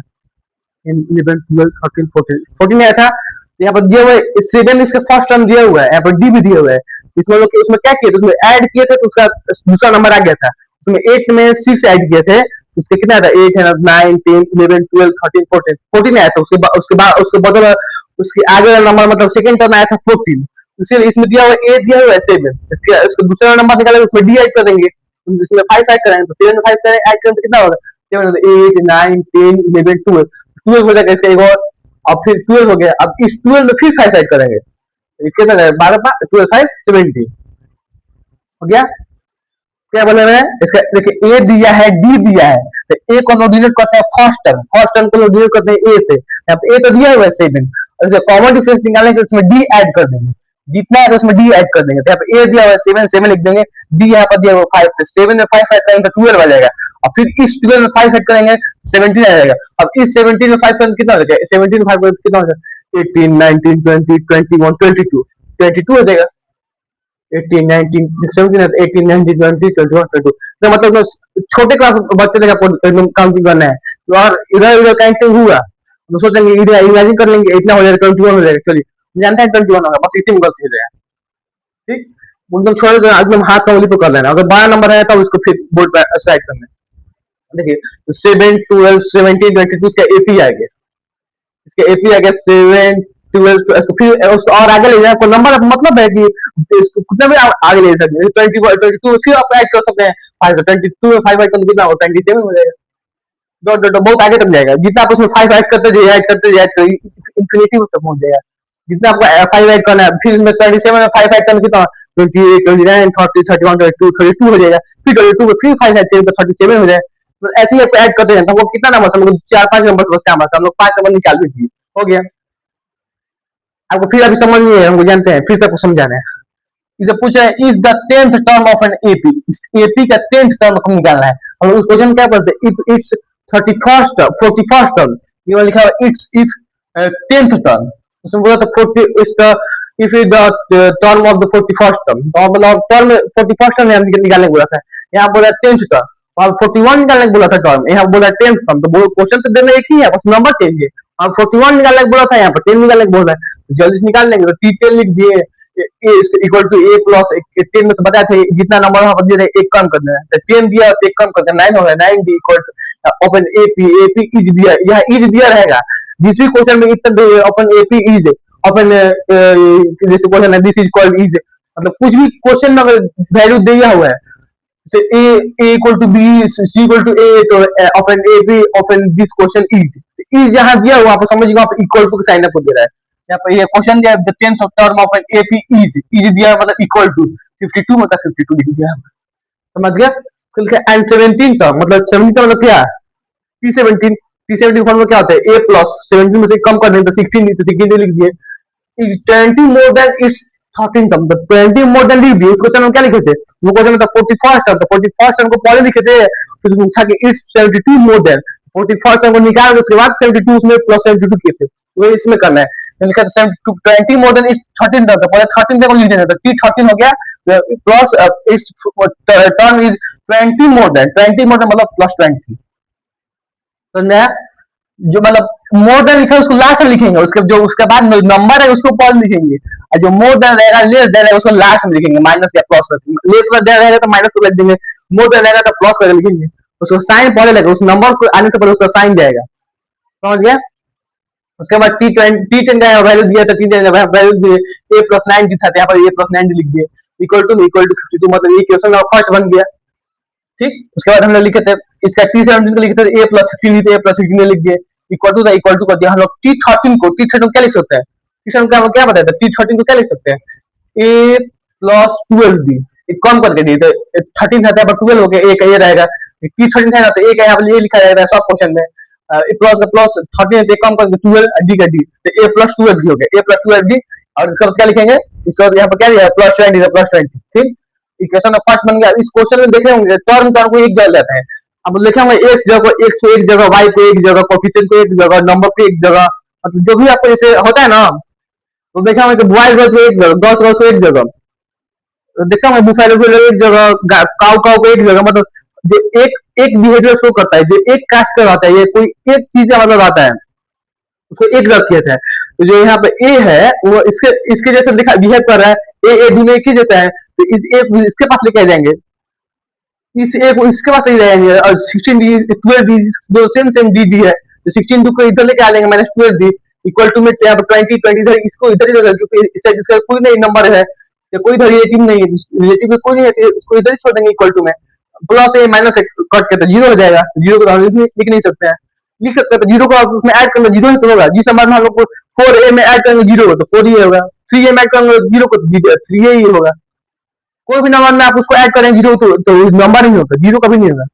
11 12 13 14 14 आया था। तो यहाँ पर दिया हुआ है 7, इसका फर्स्ट टर्म दिया हुआ है, यहाँ पर डी भी दिया हुआ है, इसमें लोग उसमें क्या किए थे, उसमें ऐड किए थे तो उसका दूसरा नंबर आ गया था, उसमें 8 में 6 ऐड किए थे, उसके कितना आया था, 8 है 9 10 11 12 13 14 14 आया था। उसके बदल उसके आगे वाला नंबर मतलब सेकंड टर्म आया था 14, इसीलिए इसमें दिया हुआ ए दिया हुआ है 7, इसके उसका दूसरा नंबर निकालेंगे उसमें डी ऐड कर देंगे, इसमें 5 ऐड करेंगे तो 7 में 5 ऐड करेंगे तो कितना होगा, 7 8 9 10 11 12 12 हो जाएगा इसका एक और फिर 12 हो गया, अब इस 12 में फिर 5 ऐड करेंगे, कितना 12 12 5 17 हो गया। क्या बोले मैं, इसका देखिए ए दिया है डी दिया है, तो ए को हम लोग डिनोट करते हैं फर्स्ट टर्म को लोग डिनोट करते हैं ए से, यहाँ पे ए तो दिया हुआ है 7, और कॉमन डिफरेंस निकालने के उसमें डी ऐड कर देंगे, जितना है तो उसमें डी ऐड कर देंगे, तो यहाँ पे ए दिया हुआ है 7 7 लिख देंगे, डी यहाँ पर दिया हुआ 5, तो 7 में 5 ऐड करेंगे तो 12 आ जाएगा, और फिर इस 12 में 5 ऐड करेंगे 17 आ जाएगा, अब इस 17 में 5 कितना हो जाएगा, 17 में 5 कितना हो जाएगा, 18 19 20 21 22 22 हो जाएगा, 18 19 17 18 19 20 21 22, तो मतलब छोटे क्लास बच्चे का काउंटिंग करना है, तो और इधर उधर काउंटिंग हुआ तो सोचेंगे इधर इमेजिन कर लेंगे इतना हो जाएगा 21 हो जाएगा, चलिए जानते हैं 21 होगा, बस इसी में गलती हो जाएगा, ठीक। एकदम छोड़ देना, एकदम हाथ का उंगली पे कर लेना, अगर 12 नंबर है तब उसको फिर बोर्ड पर स्ट्राइक करना है। देखिए 7 12 17 22 इसका एपी आ गया, इसका एपी आ गया 7 12, फिर उसको और आगे ले जाए, नंबर मतलब है कि कितना भी आप आगे ले सकते हैं, 22 फिर आप ऐड कर सकते हैं 5, 22 में 5 ऐड कर कितना होगा 27 हो जाएगा, डॉट डॉट बहुत आगे तक जाएगा, जितना आप उसमें 5 ऐड करते जाइए ऐड करते जाइए ऐड करिए इन्फिनिटी तक पहुंच जाएगा, जितना आपको 5 ऐड करना है, फिर इसमें 27 में 5 ऐड करना कितना 28 29 30 31 32 32 हो जाएगा, फिर 32 में फिर 5 ऐड करेंगे तो 37 हो जाएगा, तो ऐसे ही आपको ऐड करते हैं, तो हमको कितना नंबर, हम लोग 4 5 नंबर बस काम आता है, हम लोग 5 नंबर निकाल दीजिए, हो गया। आपको फिर अभी समझ नहीं है, हमको जानते हैं, फिर से आपको समझाना है। इसे पूछा है is the 10th term of an AP, इस एपी का 10th टर्म को निकालना है, हम लोग क्वेश्चन क्या करते हैं, if it's 31st 41st term, ये लिखा हुआ इट्स इफ 10th टर्म, उसमें बोला था 40 is the if is the term of the 41st term, तो मतलब टर्म 41st टर्म निकालने बोला था, यहाँ बोला 10th टर्म, और 41 निकालने को बोला था टर्म, यहाँ बोला 10th टर्म, तो क्वेश्चन तो देना एक ही है, बस नंबर चेंज है, और 41 निकालने को बोला था, यहाँ पर 10 निकालने को बोल रहा है, तो जल्दी से निकाल लेंगे, तो टी10 लिख दिए इक्वल टू ए प्लस 10 में से बताया था जितना नंबर वहां पर दिया था एक कम कर देना है, 10 दिया तो एक कम कर देना 9 हो गया, 9 d equal to open AP, AP is दिया, यह इज दिया रहेगा, जिस भी क्वेश्चन में इतना ओपन एपी इज ओपन, जैसे क्वेश्चन है दिस इज कॉल्ड इज, मतलब कुछ भी क्वेश्चन में अगर वैल्यू दिया हुआ है, जैसे a equal to b c equal to a, तो open a b open this question is जहां दिया हुआ आप समझिए वहां पर इक्वल टू साइन अप दे रहा है, यहाँ पर ये क्वेश्चन दिया the 10th term of an AP is दिया मतलब इक्वल टू 52 मतलब 52 लिख दिया, समझ गया। फिर एंड 17 टर्म मतलब 17 का मतलब क्या, T17 फॉर्म में क्या होता है, a प्लस 17 में से कम कर दें तो 16 तो 16 लिख दिए, is 20 more than it's 13 term, तो 20 मोर देन लिख दिए, उसको चलो क्या लिखे थे, वो क्वेश्चन में था 41st टर्म, तो 41st टर्म को पहले लिखे थे, फिर उसमें उठा के it's 72 more than 41st term को निकाल उसके बाद 72 उसमें प्लस 72 किए थे, वो इसमें करना है, लिखा 20 मोर देन इट्स 13 टर्म, तो पहले 13 को लिख देना, तो T13 हो गया plus it's term is 20 more than मतलब प्लस 20, समझा। जो मतलब मोर देन लिखा है उसको लास्ट में लिखेंगे, उसके जो उसके बाद नंबर है उसको पहले लिखेंगे, और जो मोर देन रहेगा लेस देन रहेगा उसको लास्ट में लिखेंगे, माइनस या प्लस, लेस में देन रहेगा तो माइनस को लिख देंगे, मोर देन रहेगा तो प्लस करके लिखेंगे, उसको साइन पहले लगेगा, उस नंबर को आने से पहले उसका साइन जाएगा, समझ गया। उसके बाद टी टेन का वैल्यू दिया था, टी टेन का वैल्यू दिए A+90 था, यहाँ पर A+90 लिख दिए, इक्वल टू मतलब ये क्वेश्चन फर्स्ट बन गया। ठीक, उसके बाद हम लोग लिखे थे इसका T17 को लिखे थे A+16 A+16 लिख दिए, इक्वल टू कर दिया। हम लोग टी थर्टीन को क्या लिख सकते हैं, टी13 का क्या बताया था, टी13 को क्या लिख सकते हैं, A+12 दी, एक कम करके दी तो 13 था, पर 12 हो गया, ए का ये रहेगा, T13 है ना, तो ए का यहाँ पर ये लिखा जाएगा सब क्वेश्चन में, प्लस प्लस 13 कम करके 12 डी का डी, तो A+12 भी हो गया, A+12 डी। और इसका क्या लिखेंगे, इसका यहाँ पर क्या दिया +20, ठीक, इक्वेशन ऑफ फर्स्ट बन गया। इस क्वेश्चन में देखे होंगे टर्म टर्म को एक जगह जाता है, अब लिखे होंगे एक्स जगह एक्स को एक जगह, वाई को एक जगह, कोफिशिएंट को एक जगह, नंबर को एक जगह, मतलब जो भी आपको जैसे होता है ना, तो देखा होंगे कि बॉयज गर्ल्स को एक जगह, गर्ल्स गर्ल्स को एक जगह, तो देखा होंगे बुफेलो को एक जगह, काउ काउ को एक जगह, मतलब जो एक एक बिहेवियर शो करता है, जो एक कास्ट का आता है, ये कोई एक चीज का मतलब आता है, उसको एक रख किया था। तो जो यहाँ पे ए है वो इसके इसके जैसे दिखा बिहेव कर रहा है, ए ए बी में एक ही जैसा है, तो इस ए इसके पास लेके आ जाएंगे, इस ए को इसके पास लेके जाएंगे, और 16 डी 12 डी दो सेम सेम डी डी है, तो 16 को इधर लेके आ जाएंगे, -12 डी इक्वल टू में यहाँ पर 20 इधर, इसको इधर ही रखेंगे, क्योंकि इसका कोई नहीं नंबर है, या कोई इधर रिलेटिव नहीं है, रिलेटिव कोई नहीं है, तो इसको इधर ही छोड़ देंगे इक्वल टू में, प्लस ए माइनस कट के तो जीरो हो जाएगा, जीरो को हम लिख नहीं सकते हैं, लिख सकते हैं तो जीरो को आप उसमें ऐड करेंगे, जीरो ही तो होगा, जिस नंबर में हम लोग को 4a में ऐड करेंगे जीरो को तो 4 ही होगा, 3a में ऐड करेंगे जीरो को तो 3a ही होगा, कोई भी नंबर में आप उसको ऐड करें जीरो तो नंबर ही नहीं होता, जीरो कभी नहीं होगा।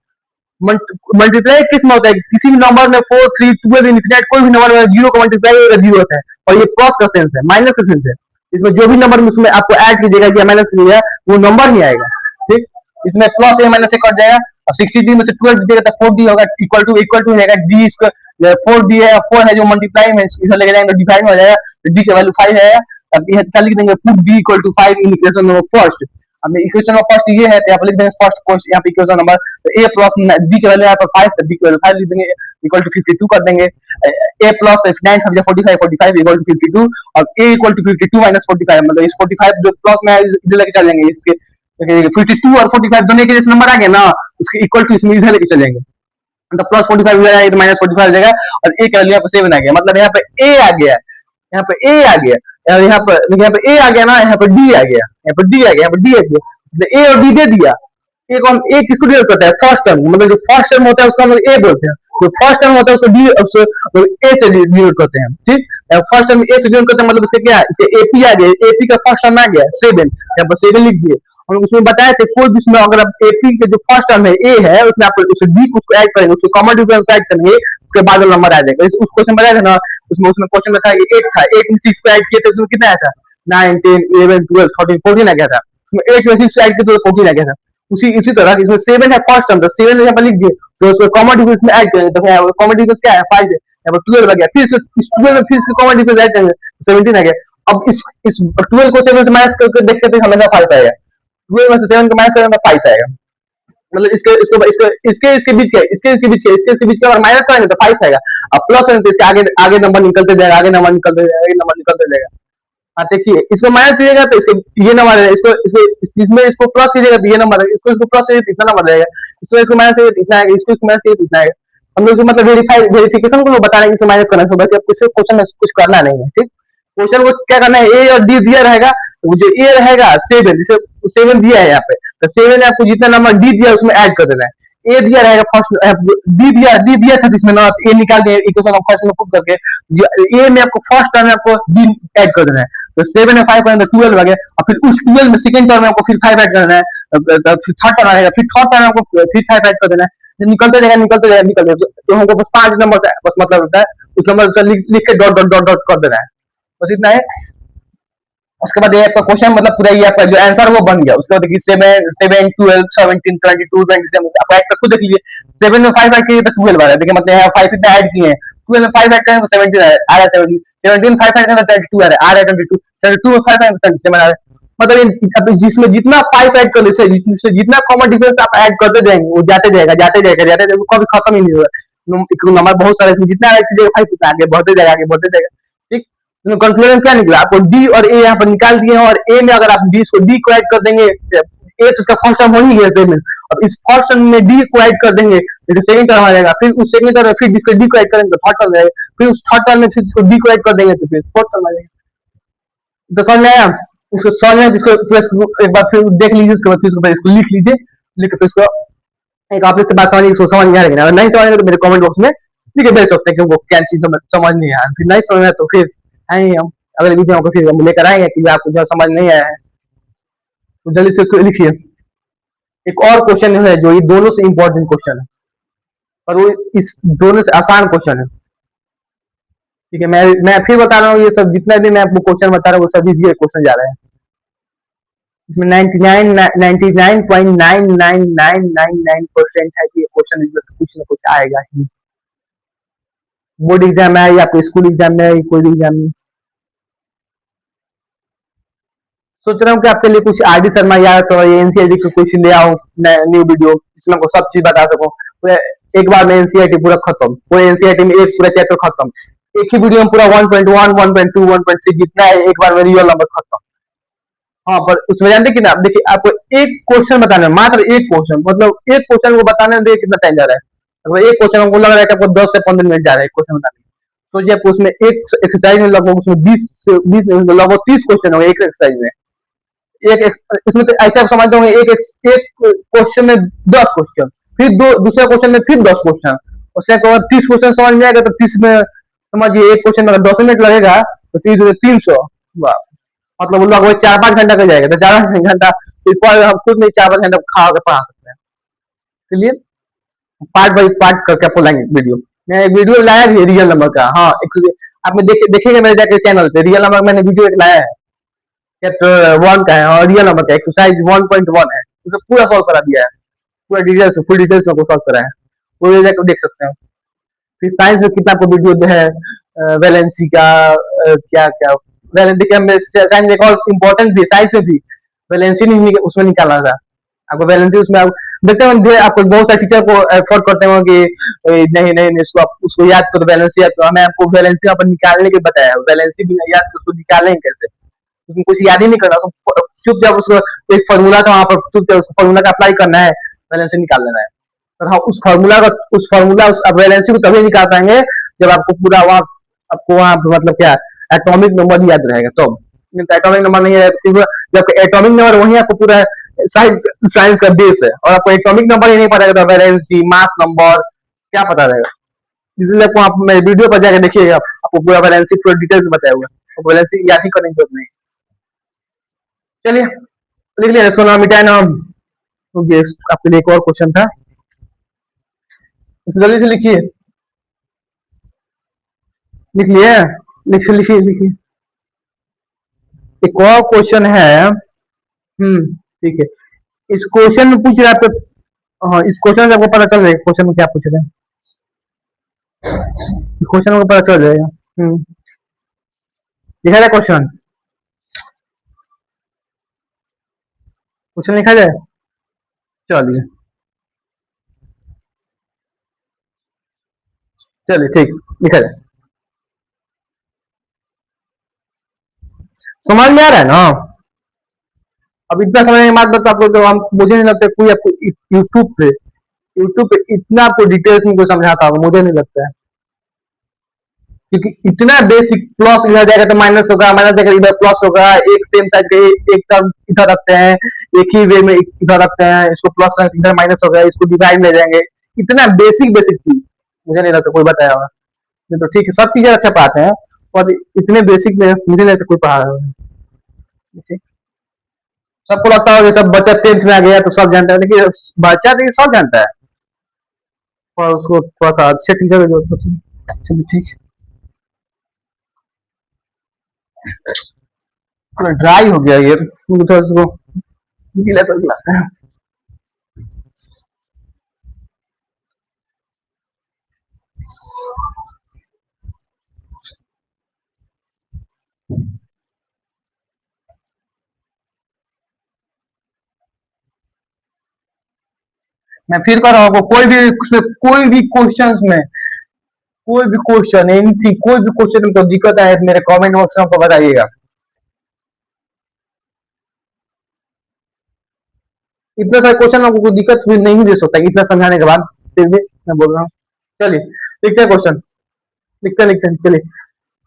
मल्टीप्लाई किस में होता है, किसी भी नंबर में 4 3 12 इन्फिनाइट कोई भी नंबर में जीरो का मल्टीप्लाई होगा, जीरो होता है, और ये प्लस का सेंस है, माइनस का सेंस है, इसमें जो भी नंबर में उसमें आपको ऐड कीजिएगा या माइनस कीजिएगा वो नंबर नहीं आएगा। ठीक, इसमें प्लस ए माइनस से कट जाएगा, अब 63 में से 12 दीजिएगा तो 4 डी होगा, इक्वल टू रहेगा डी, इसका 4 डी है, 4 है जो मल्टीप्लाई में इसे लेके जाएंगे डिवाइड में हो जाएगा, तो डी का वैल्यू 5 है। अब ये क्या लिख देंगे, put d equal to 5 in equation number first. अब इक्वेशन नंबर फर्स्ट ये है, तो यहाँ पर लिख देंगे फर्स्ट क्वेश्चन, यहाँ पे इक्वेशन नंबर, तो ए प्लस डी के वैल्यू यहाँ पर 5, तो डी के वैल्यू 5 लिख देंगे, इक्वल टू 52 कर देंगे, ए प्लस 9 समझे 45 45 इक्वल टू 52, और ए इक्वल टू 52 माइनस 45, मतलब इस 45 जो प्लस में इधर लेके चल जाएंगे, इसके 52 और 45 दोनों के जैसे नंबर आ गए ना, उसके इक्वल टू इसमें इधर लेके चलेंगे, मतलब प्लस 45 हो जाएगा, माइनस 45 हो जाएगा, और ए का वैल्यू यहाँ पे 7 आ गया, मतलब यहाँ पे ए आ गया, यहाँ पे ए आ गया, और यहाँ पे ए आ गया ना, यहाँ पे डी आ गया, यहाँ पे डी आ गया, यहाँ पे डी आ गया, ए और डी दे दिया। एक हम ए किसको डिनोट करता है, फर्स्ट टर्म, मतलब जो फर्स्ट टर्म होता है उसका हम ए बोलते हैं, जो फर्स्ट टर्म होता है उसको डी ए से डिनोट करते हैं। ठीक, फर्स्ट टर्म ए से डिनोट करते हैं, मतलब इसका क्या है, इसके एपी आ गया, एपी का फर्स्ट टर्म आ गया 7, यहाँ पर 7 लिख दिए। हम लोग उसमें बताए थे कोई भी उसमें अगर आप एपी के जो फर्स्ट टर्म है ए है, उसमें आप उस डी को उसको ऐड करेंगे, उसको कॉमन डिफरेंस ऐड करेंगे, उसके बाद नंबर आ जाएगा। उस क्वेश्चन बताया था ना, उसमें उसमें क्वेश्चन में था 8 था, 8 में 6 को ऐड किए थे, उसमें कितना आया था, 9 10 11 12 13 14 आ गया था, उसमें 8 में 6 ऐड किए तो 14 आ गया था। उसी इसी तरह इसमें 7 है फर्स्ट टर्म, तो 7 यहाँ पर लिख दिए, तो उसको कॉमन डिफरेंस में ऐड करेंगे, तो कॉमन डिफरेंस क्या है 5 है, यहाँ पर 12 आ गया, फिर इस 12 में फिर इसको कॉमन डिफरेंस ऐड करेंगे, 17 आ गया। अब इस 12 को 7 से माइनस करके देखते थे, हमेशा 5 आएगा, 12 में से 7 को माइनस करेंगे 5 आएगा, मतलब इसके इसके इसके इसके इसके बीच के इसके बीच के इसके बीच के अगर माइनस करेंगे तो 5 आएगा, अब प्लस करेंगे तो इसके आगे आगे नंबर निकलते जाएगा, आगे नंबर निकलते जाएगा, आगे नंबर निकलते जाएगा। हाँ देखिए, इसको माइनस कीजिएगा तो इसके ये नंबर है, इसको इसको इसमें इसको प्लस कीजिएगा तो ये नंबर है, इसको प्लस कीजिए तो इतना नंबर रहेगा, इसको माइनस कीजिए तो इतना आएगा, इसको माइनस कीजिए तो इतना आएगा। हम लोग मतलब वेरिफिकेशन को बता रहे हैं, इसको माइनस करना है, बस आपको क्वेश्चन में कुछ करना नहीं है। ठीक, क्वेश्चन को क्या करना है, ए और डी दिया रहेगा, तो जो ए रहेगा 7, जैसे 7 दिया है यहाँ पे, तो 7 में आपको जितना नंबर डी दिया उसमें ऐड कर देना है। ए दिया रहेगा फर्स्ट, डी दिया था जिसमें ना, ए निकाल के इक्वेशन ऑफ फर्स्ट में पुट करके ए में आपको फर्स्ट टर्म में आपको डी ऐड कर देना है, तो 7 में 5 करेंगे 12 आ गया, और फिर उस 12 में सेकंड टर्म में आपको फिर 5 ऐड करना है, फिर थर्ड टर्म आएगा, फिर थर्ड टर्म में आपको फिर 5 ऐड कर देना है, निकलते जाएगा निकलते जाएगा निकलते जाएगा, तो हमको बस 5 नंबर बस मतलब होता है, उस नंबर से लिख के डॉट डॉट डॉट डॉट कर देना है, बस इतना है। उसके बाद ये आपका क्वेश्चन मतलब पूरा ये आपका जो आंसर वो बन गया। उसके बाद देखिए 7 7 12 17 22 27 आप ऐड कर खुद देख लीजिए, 7 में 5 ऐड किए तो 12 आ रहा है, देखिए मतलब यहाँ 5 इतना ऐड किए हैं, 12 में 5 ऐड करें तो 17 आ रहा है, 17 5 ऐड करें तो 22 आ रहा है, 22 में 5 ऐड करें 27 आ रहा है, मतलब जिसमें जितना 5 ऐड कर ले जितना कॉमन डिफरेंस आप ऐड करते जाएंगे वो जाते जाएगा जाते जाएगा जाते जाएगा, कभी खत्म ही नहीं होगा, नंबर बहुत सारे जितना ऐड कीजिएगा 5 उतना आगे बढ़ते जाएगा आगे बढ़ते जाएगा। ठीक, कंक्लूजन क्या निकला, आपको डी और ए यहाँ पर निकाल दिए हैं, और ए में अगर आप डी को डी को ऐड कर देंगे, ए तो उसका फर्स्ट टर्म हो ही गया सेम में, अब इस फर्स्ट टर्म में डी को ऐड कर देंगे तो सेकंड टर्म आ जाएगा, फिर उस सेकंड टर्म में फिर जिसको डी को ऐड करेंगे तो थर्ड टर्म आ जाएगा, फिर उस थर्ड टर्म में फिर डी को ऐड कर देंगे तो फिर फोर्थ टर्म आ जाएगा। तो समझ में आया? इसको समझ में इसको एक बार फिर देख लीजिए, उसके बाद फिर इसको लिख लीजिए, लिख के फिर इसको एक आप से बात समझ नहीं आ रही, अगर नहीं समझ में तो मेरे कमेंट बॉक्स में लिख के भेज सकते हैं कि उनको क्या चीज समझ नहीं आया, फिर नहीं समझ में तो फिर आएंगे हम अगले वीडियो को फिर हम लेकर आएंगे कि आपको जो समझ नहीं आया है तो जल्दी से लिखिए। एक और क्वेश्चन है जो ये दोनों से इम्पोर्टेंट क्वेश्चन है, और वो इस दोनों से आसान क्वेश्चन है। ठीक है, मैं फिर बता रहा हूँ, ये सब जितना भी मैं आपको क्वेश्चन बता रहा हूँ वो सभी ये क्वेश्चन जा रहे हैं। इसमें 99.99999% है कि ये क्वेश्चन कुछ ना कुछ आएगा ही। बोर्ड एग्जाम है या कोई स्कूल एग्जाम में, कोई भी एग्जाम में। सोच रहा हूँ कि आपके लिए कुछ आर डी शर्मा या एनसीआरटी का कुछ ले आओ न्यू वीडियो, जिसमें आपको सब चीज बता सकूं। एक बार में एनसीआरटी पूरा खत्म, पूरे एनसीआरटी में एक पूरा चैप्टर खत्म, एक ही वीडियो में पूरा 1.1 1.2 1.3 जितना है एक बार में रियल नंबर खत्म। हाँ, पर उसमें जानते कि ना, देखिए आपको एक क्वेश्चन बताना है, मात्र एक क्वेश्चन, मतलब एक क्वेश्चन को बताने में देखिए कितना टाइम जा रहा है। अगर एक क्वेश्चन हमको लग रहा है कि आपको 10 से 15 मिनट जा रहा है क्वेश्चन बताने में, तो जब उसमें एक एक्सरसाइज में लगभग उसमें 20 लगभग 30 क्वेश्चन होंगे एक एक्सरसाइज में। इसमें तो ऐसा आप समझते होंगे एक क्वेश्चन में 10 क्वेश्चन, फिर दूसरे क्वेश्चन में फिर 10 क्वेश्चन, उसके बाद 30 क्वेश्चन समझ में आएगा, तो 30 में समझिए एक क्वेश्चन में 10 मिनट लगेगा तो 30 में 300, मतलब वो लगभग 4-5 घंटा का जाएगा, तो 4-5 घंटा हम खुद में 4-5 घंटा खा के पढ़ा सकते हैं। इसलिए पार्ट बाई पार्ट करके आपको लाएंगे वीडियो। मैं एक वीडियो लाया भी रियल नंबर का, हाँ आप देखेंगे मेरे जाके चैनल पे रियल नंबर मैंने वीडियो एक लाया है, चैप्टर 1 का है और रियल नंबर का एक्सरसाइज 1.1 है, उसे पूरा सॉल्व करा दिया है, पूरा डिटेल्स फुल डिटेल्स में सॉल्व करा है, वो जाकर देख सकते हैं। फिर साइंस में कितना आपको वीडियो जो है वैलेंसी का क्या क्या वैलेंसी का साइंस एक और इम्पोर्टेंट भी साइंस में भी वैलेंसी नहीं उसमें निकालना था आपको, वैलेंसी उसमें आप देखते हैं आपको बहुत सारे टीचर को एफर्ट करते हैं कि नहीं नहीं नहीं उसको याद करो वैलेंसी याद करो, हमें आपको वैलेंसी यहाँ पर निकालने के बताया, वैलेंसी भी याद करो उसको निकालेंगे कैसे, क्योंकि कुछ याद ही नहीं करना, तो चुपचाप उसको एक फॉर्मूला का वहां पर चुपचाप उस फॉर्मूला का अप्लाई करना है, वैलेंसी निकाल लेना है। और हाँ, उस फॉर्मूला वैलेंसी को तभी निकाल पाएंगे जब आपको पूरा वहाँ आपको वहाँ मतलब क्या एटॉमिक नंबर याद रहेगा, तो एटॉमिक नंबर नहीं है जब एटॉमिक नंबर वही आपको पूरा साइंस का बेस है, और आपको एटॉमिक नंबर ही नहीं पता रहेगा तो वैलेंसी मास नंबर क्या पता रहेगा। इसलिए आपको आप मेरे वीडियो पर जाकर देखिएगा, आपको पूरा वैलेंसी पूरा डिटेल्स बताया हुआ है, वैलेंसी याद ही करने की जरूरत नहीं। चलिए लिख लिया, इसको नाम मिटाए ना, आपके लिए एक और क्वेश्चन था, जल्दी से लिखिए, लिख लिए, लिखिए लिखिए। एक और क्वेश्चन है, ठीक है, इस क्वेश्चन में पूछ रहा है आपको, हाँ इस क्वेश्चन से आपको पता चल जाएगा क्वेश्चन में क्या पूछ रहे हैं, क्वेश्चन को पता चल जाएगा। लिखा जाए क्वेश्चन, क्वेश्चन लिखा जाए, चलिए चलिए ठीक, लिखा जाए। समझ में आ रहा है ना? अब इतना समझने के बाद बस आपको तो हम मुझे नहीं लगता कोई आपको यूट्यूब पे इतना आपको डिटेल्स में कोई समझाता होगा, मुझे नहीं लगता है, क्योंकि इतना बेसिक प्लस इधर जाएगा तो माइनस होगा, माइनस जाएगा इधर प्लस होगा, एक सेम साइड का एक टर्म इधर रखते हैं, एक ही वे में इधर रखते हैं, इसको प्लस इधर माइनस हो गया, इसको डिवाइड में जाएंगे, इतना बेसिक बेसिक चीज मुझे नहीं लगता कोई बताया होगा। नहीं तो ठीक है, सब चीजें अच्छा पढ़ाते हैं, और इतने बेसिक में मुझे नहीं लगता कोई पढ़ा रहा है। ठीक, सबको लगता होगा कि सब बच्चा 10th में आ गया तो सब जानता है, लेकिन बच्चा देखिए सब जानता है, और उसको थोड़ा सा अच्छे टीचर की जरूरत होती है। चलिए ठीक, थोड़ा ड्राई हो गया ये, थोड़ा सा गीला तो लगता है। मैं फिर कर रहा हूँ, कोई भी क्वेश्चन में कोई भी क्वेश्चन एनीथिंग कोई भी क्वेश्चन में कोई दिक्कत आए तो मेरे कमेंट बॉक्स में आपको बताइएगा। इतना सारे क्वेश्चन आपको कोई दिक्कत भी नहीं दे सकता इतना समझाने के बाद, फिर भी मैं बोल रहा हूँ। चलिए लिखते हैं क्वेश्चन, लिखते हैं चलिए।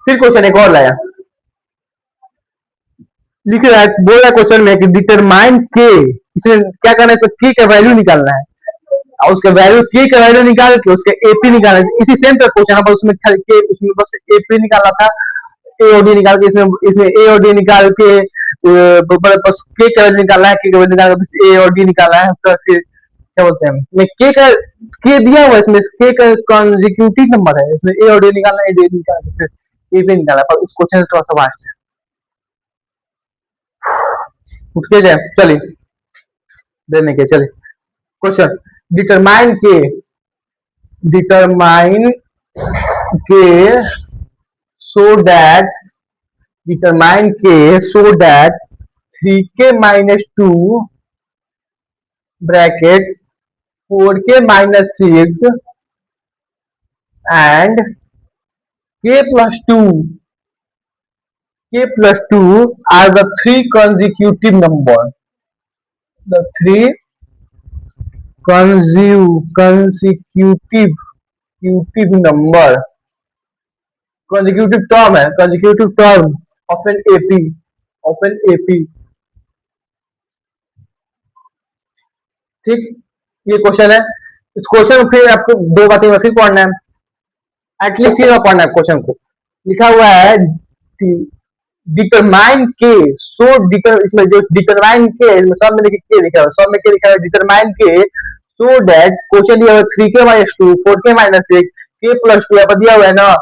फिर क्वेश्चन एक और लाया, लिख रहा है, बोल रहा है क्वेश्चन में कि डिटरमाइन के, इसमें क्या करना है, तो के का वैल्यू निकालना है और उसका वैल्यू, के का वैल्यू निकाल के उसका एपी निकालना है। इसी सेम का क्वेश्चन पर उसमें खाली के, उसमें बस एपी निकालना था, ए और डी निकाल के, इसमें इसमें ए और डी निकाल के बस के का वैल्यू निकालना है, के का वैल्यू निकाल के बस ए और डी निकालना है, उसका फिर क्या बोलते हैं, मैं के का, के दिया हुआ है इसमें, के का कॉन्जिक्यूटिव नंबर है, इसमें ए और डी निकालना है, डी निकाल के फिर ए पे निकालना है, पर उस क्वेश्चन से थोड़ा सा वास्ट है। उठ के जाए चलिए, देने के चलिए क्वेश्चन, डिटरमाइन के, डिटरमाइन के so that, determine k so that 3k minus 2 bracket 4k minus 6 and k plus 2 are the three consecutive numbers, the three consecutive number, consecutive term है, consecutive term of an AP, of an AP। ठीक, ये question है। इस question में फिर आपको दो बातें फिर पढ़ना है, एटलीस्ट ये पढ़ना है क्वेश्चन को। लिखा हुआ है डिटरमाइन के, सो इसमें जो डिटरमाइन के, सब में देखिए के लिखा हुआ है, सब में के लिखा हुआ है, डिटरमाइन के सो दैट, क्वेश्चन दिया हुआ है 3k minus 2, 4k minus 6, k plus 2 यहाँ पर दिया हुआ है ना,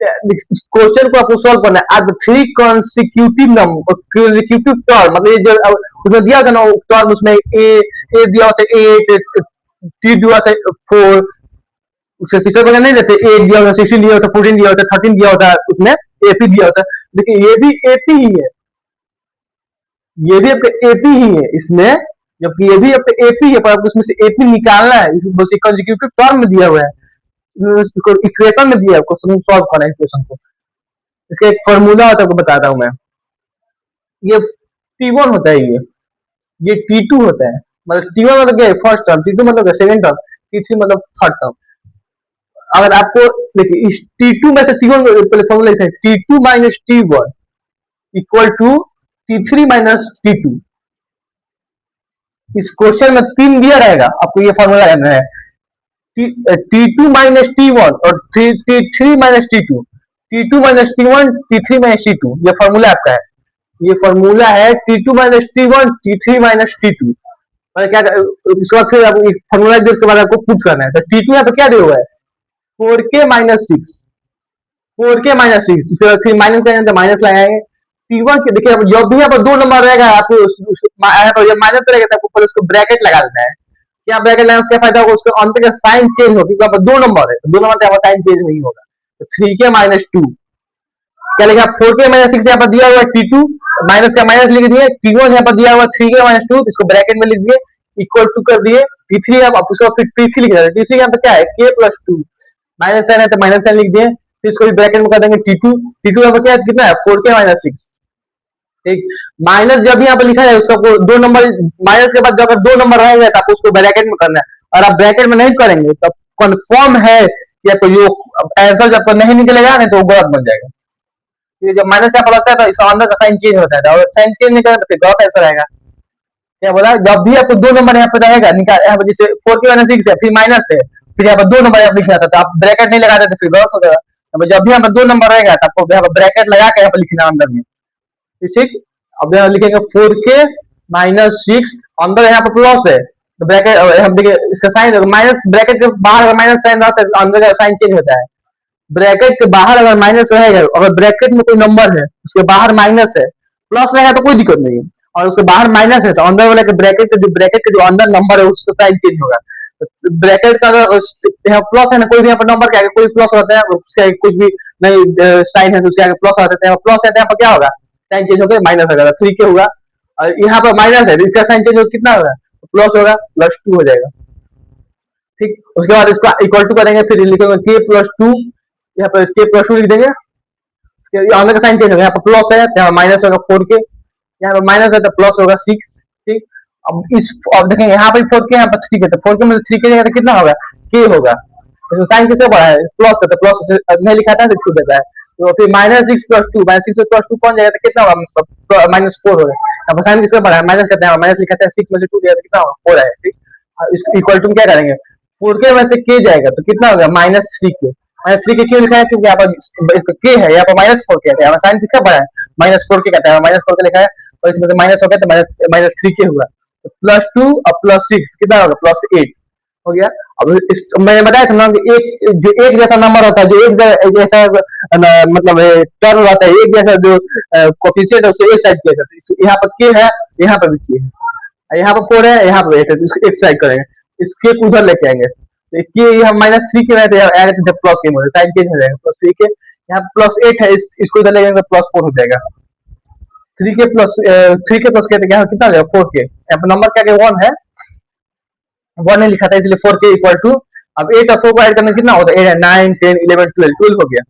क्वेश्चन को आपको सॉल्व करना है। अब three consecutive number, consecutive term, मतलब ये जो उसमें दिया था ना टर्म, उसमें ए दिया होता है 8, टी दिया होता है 4, उससे तीसरे वगैरह नहीं देते, 8 दिया होता है, 16 दिया होता है, 14 दिया होता है, 13 दिया होता है, उसमें एपी दिया होता है। देखिए ये भी एपी ही है, ये भी आपका एपी ही है इसमें, जबकि ये भी आपका एपी है, पर आपको उसमें से एपी निकालना है, बस कॉन्सिक्यूटिव टर्म में दिया हुआ है, इक्वेशन में दिया है, क्वेश्चन सॉल्व करना है इक्वेशन को। इसका एक फॉर्मूला होता है, आपको बताता हूं मैं। ये T1 होता है, ये T2 होता है, मतलब T1 मतलब क्या है, फर्स्ट टर्म, T2 मतलब सेकंड टर्म, T3 मतलब थर्ड टर्म। अगर आपको देखिए इस T2 में से T1 पहले फॉर्मूला लिखते हैं, T2 minus T1 equal to T3 minus T2। इस क्वेश्चन में 3 दिया रहेगा, आपको ये फॉर्मूला लेना है, T2 माइनस T1 और T3 minus T2, T2 minus T1, T3 minus T2, ये फॉर्मूला आपका है, ये फॉर्मूला है T2 minus T1, T3 minus T2। मतलब क्या, इसके बाद फिर आपको फॉर्मूला इसके बाद आपको पुट करना है, तो T2 यहाँ पे क्या दिया हुआ है, 4k माइनस 6, 4k माइनस 6, इसके बाद फिर माइनस करेंगे तो माइनस लगाएंगे T1 के। देखिए जब भी यहाँ पर 2 नंबर रहेगा, आपको यहाँ पर जब माइनस रहेगा तो आपको पहले उसको ब्रैकेट लगा देना है। क्या ब्रैकेट लगाने से क्या फायदा होगा, उसके अंत का साइन चेंज होगा, क्योंकि यहाँ पर 2 नंबर है, तो 2 नंबर का साइन चेंज नहीं होगा। तो 3k माइनस 2 क्या लिखा, 4k माइनस 6 यहाँ पर दिया हुआ है T2, माइनस का माइनस लिख दिए, T1 यहाँ पर दिया हुआ 3k माइनस 2, इसको ब्रैकेट में लिख दिए, इक्वल टू कर दिए, T3 आप उसको फिर T3 लिख देते, T3 यहाँ पे क्या है, k प्लस 2, माइनस साइन है तो माइनस साइन लिख दिए, फिर इसको भी ब्रैकेट में कर देंगे T2, T2 यहाँ पर क्या है, कितना है, 4k माइनस 6। ठीक, माइनस जब भी यहाँ पे लिखा है उसका 2 नंबर, माइनस के बाद अगर 2 नंबर रहेगा तो आपको उसको ब्रैकेट में करना है, और आप ब्रैकेट में नहीं करेंगे तो कंफर्म है कि आपको जो आंसर जब नहीं निकलेगा नहीं तो वो गलत बन जाएगा। ये जब माइनस यहाँ पर लगता है तो इसका अंदर का साइन चेंज होता है, और साइन चेंज नहीं करेगा तो फिर गलत आंसर आएगा। क्या बोला, जब भी आपको 2 नंबर यहाँ पे रहेगा, निकाल यहाँ पर जैसे 4k माइनस 6 है, फिर माइनस है, फिर यहाँ पर 2 नंबर यहाँ लिखना था, तो आप ब्रैकेट नहीं लगाते तो फिर गलत हो जाएगा। जब भी यहाँ पर 2 नंबर रहेगा तो आपको यहाँ पर ब्रैकेट लगा के यहाँ पर लिखना अंदर में, ठीक। अब यहाँ लिखेंगे 4k माइनस 6, अंदर यहाँ पर प्लस है तो ब्रैकेट, हम देखिए इसका साइन माइनस, ब्रैकेट के बाहर अगर माइनस साइन रहता है तो अंदर का साइन चेंज होता है। ब्रैकेट के बाहर अगर माइनस रहेगा, अगर ब्रैकेट में कोई नंबर है उसके बाहर माइनस है, प्लस रहेगा तो कोई दिक्कत नहीं है, और उसके बाहर माइनस है तो अंदर वाले के ब्रैकेट के जो अंदर नंबर है उसका साइन चेंज होगा। ब्रैकेट का अगर यहाँ प्लस है ना, कोई भी यहाँ पर नंबर के आगे कोई प्लस होता है, उसके आगे कुछ भी नहीं साइन है तो उसके आगे प्लस आता है, प्लस है तो यहाँ पर क्या होगा, साइन चेंज होकर माइनस होगा, 3k होगा, और यहाँ पर माइनस है इसका साइन चेंज कितना होगा, प्लस होगा, प्लस 2 हो जाएगा। ठीक, उसके बाद इसको इक्वल टू करेंगे, फिर लिखेंगे k प्लस 2, यहाँ पर k प्लस 2 लिख देंगे, अंदर का साइन चेंज होगा, यहाँ पर प्लस है तो यहाँ माइनस होगा 4k, यहाँ पर माइनस है तो प्लस होगा 6। ठीक, अब देखेंगे यहाँ पे 4 के, यहाँ पर 3 के, तो 4 के में 3 के जगह तो कितना होगा, के होगा। तो साइन किससे बढ़ा है, प्लस है, तो प्लस नहीं लिखा था तो छूट देता है। तो फिर -6 + 2, -6 + 2 कौन जाएगा, तो कितना होगा, -4 होगा। यहाँ पर साइन किससे बढ़ा है, माइनस करते हैं, माइनस लिखा था, 6 में से 2 जाएगा तो कितना होगा, 4 है, ठीक। इक्वल टू क्या करेंगे, 4 के में से के जाएगा तो कितना होगा, -3 के। -3 के क्यों लिखा है, क्योंकि यहाँ पर के है, यहाँ पर -4 के है, साइन किसका बढ़ा है, -4 के कहता है, -4 के लिखा है, और इसमें से माइनस हो गया तो -3 के हुआ। तो +2 और +6 कितना होगा, +8 हो गया। अब मैंने बताया था ना कि एक जो एक जैसा नंबर होता है, जो एक जैसा मतलब टर्म रहता है, एक जैसा जो कोफिशिएंट है उसको एक साइड किया जाता है। यहाँ पर के है, यहाँ पर भी के है, यहाँ पर 4 है, यहाँ पर 8 है, तो इसको एक साइड करेंगे, इसके उधर लेके आएंगे, तो के यहाँ -3 के रहते हैं, प्लस के में साइड चेंज हो जाएगा, +3 के, यहाँ +8 है, इसको इधर ले जाएंगे, +4 हो जाएगा। 3 के प्लस के, तो यहाँ कितना हो जाएगा, 4 के, यहाँ पर नंबर क्या 1 है, 1 नहीं लिखा था, इसलिए 4 के इक्वल टू, अब 8 और 4 को ऐड करने कितना होता है, 9 10 11 12 हो गया।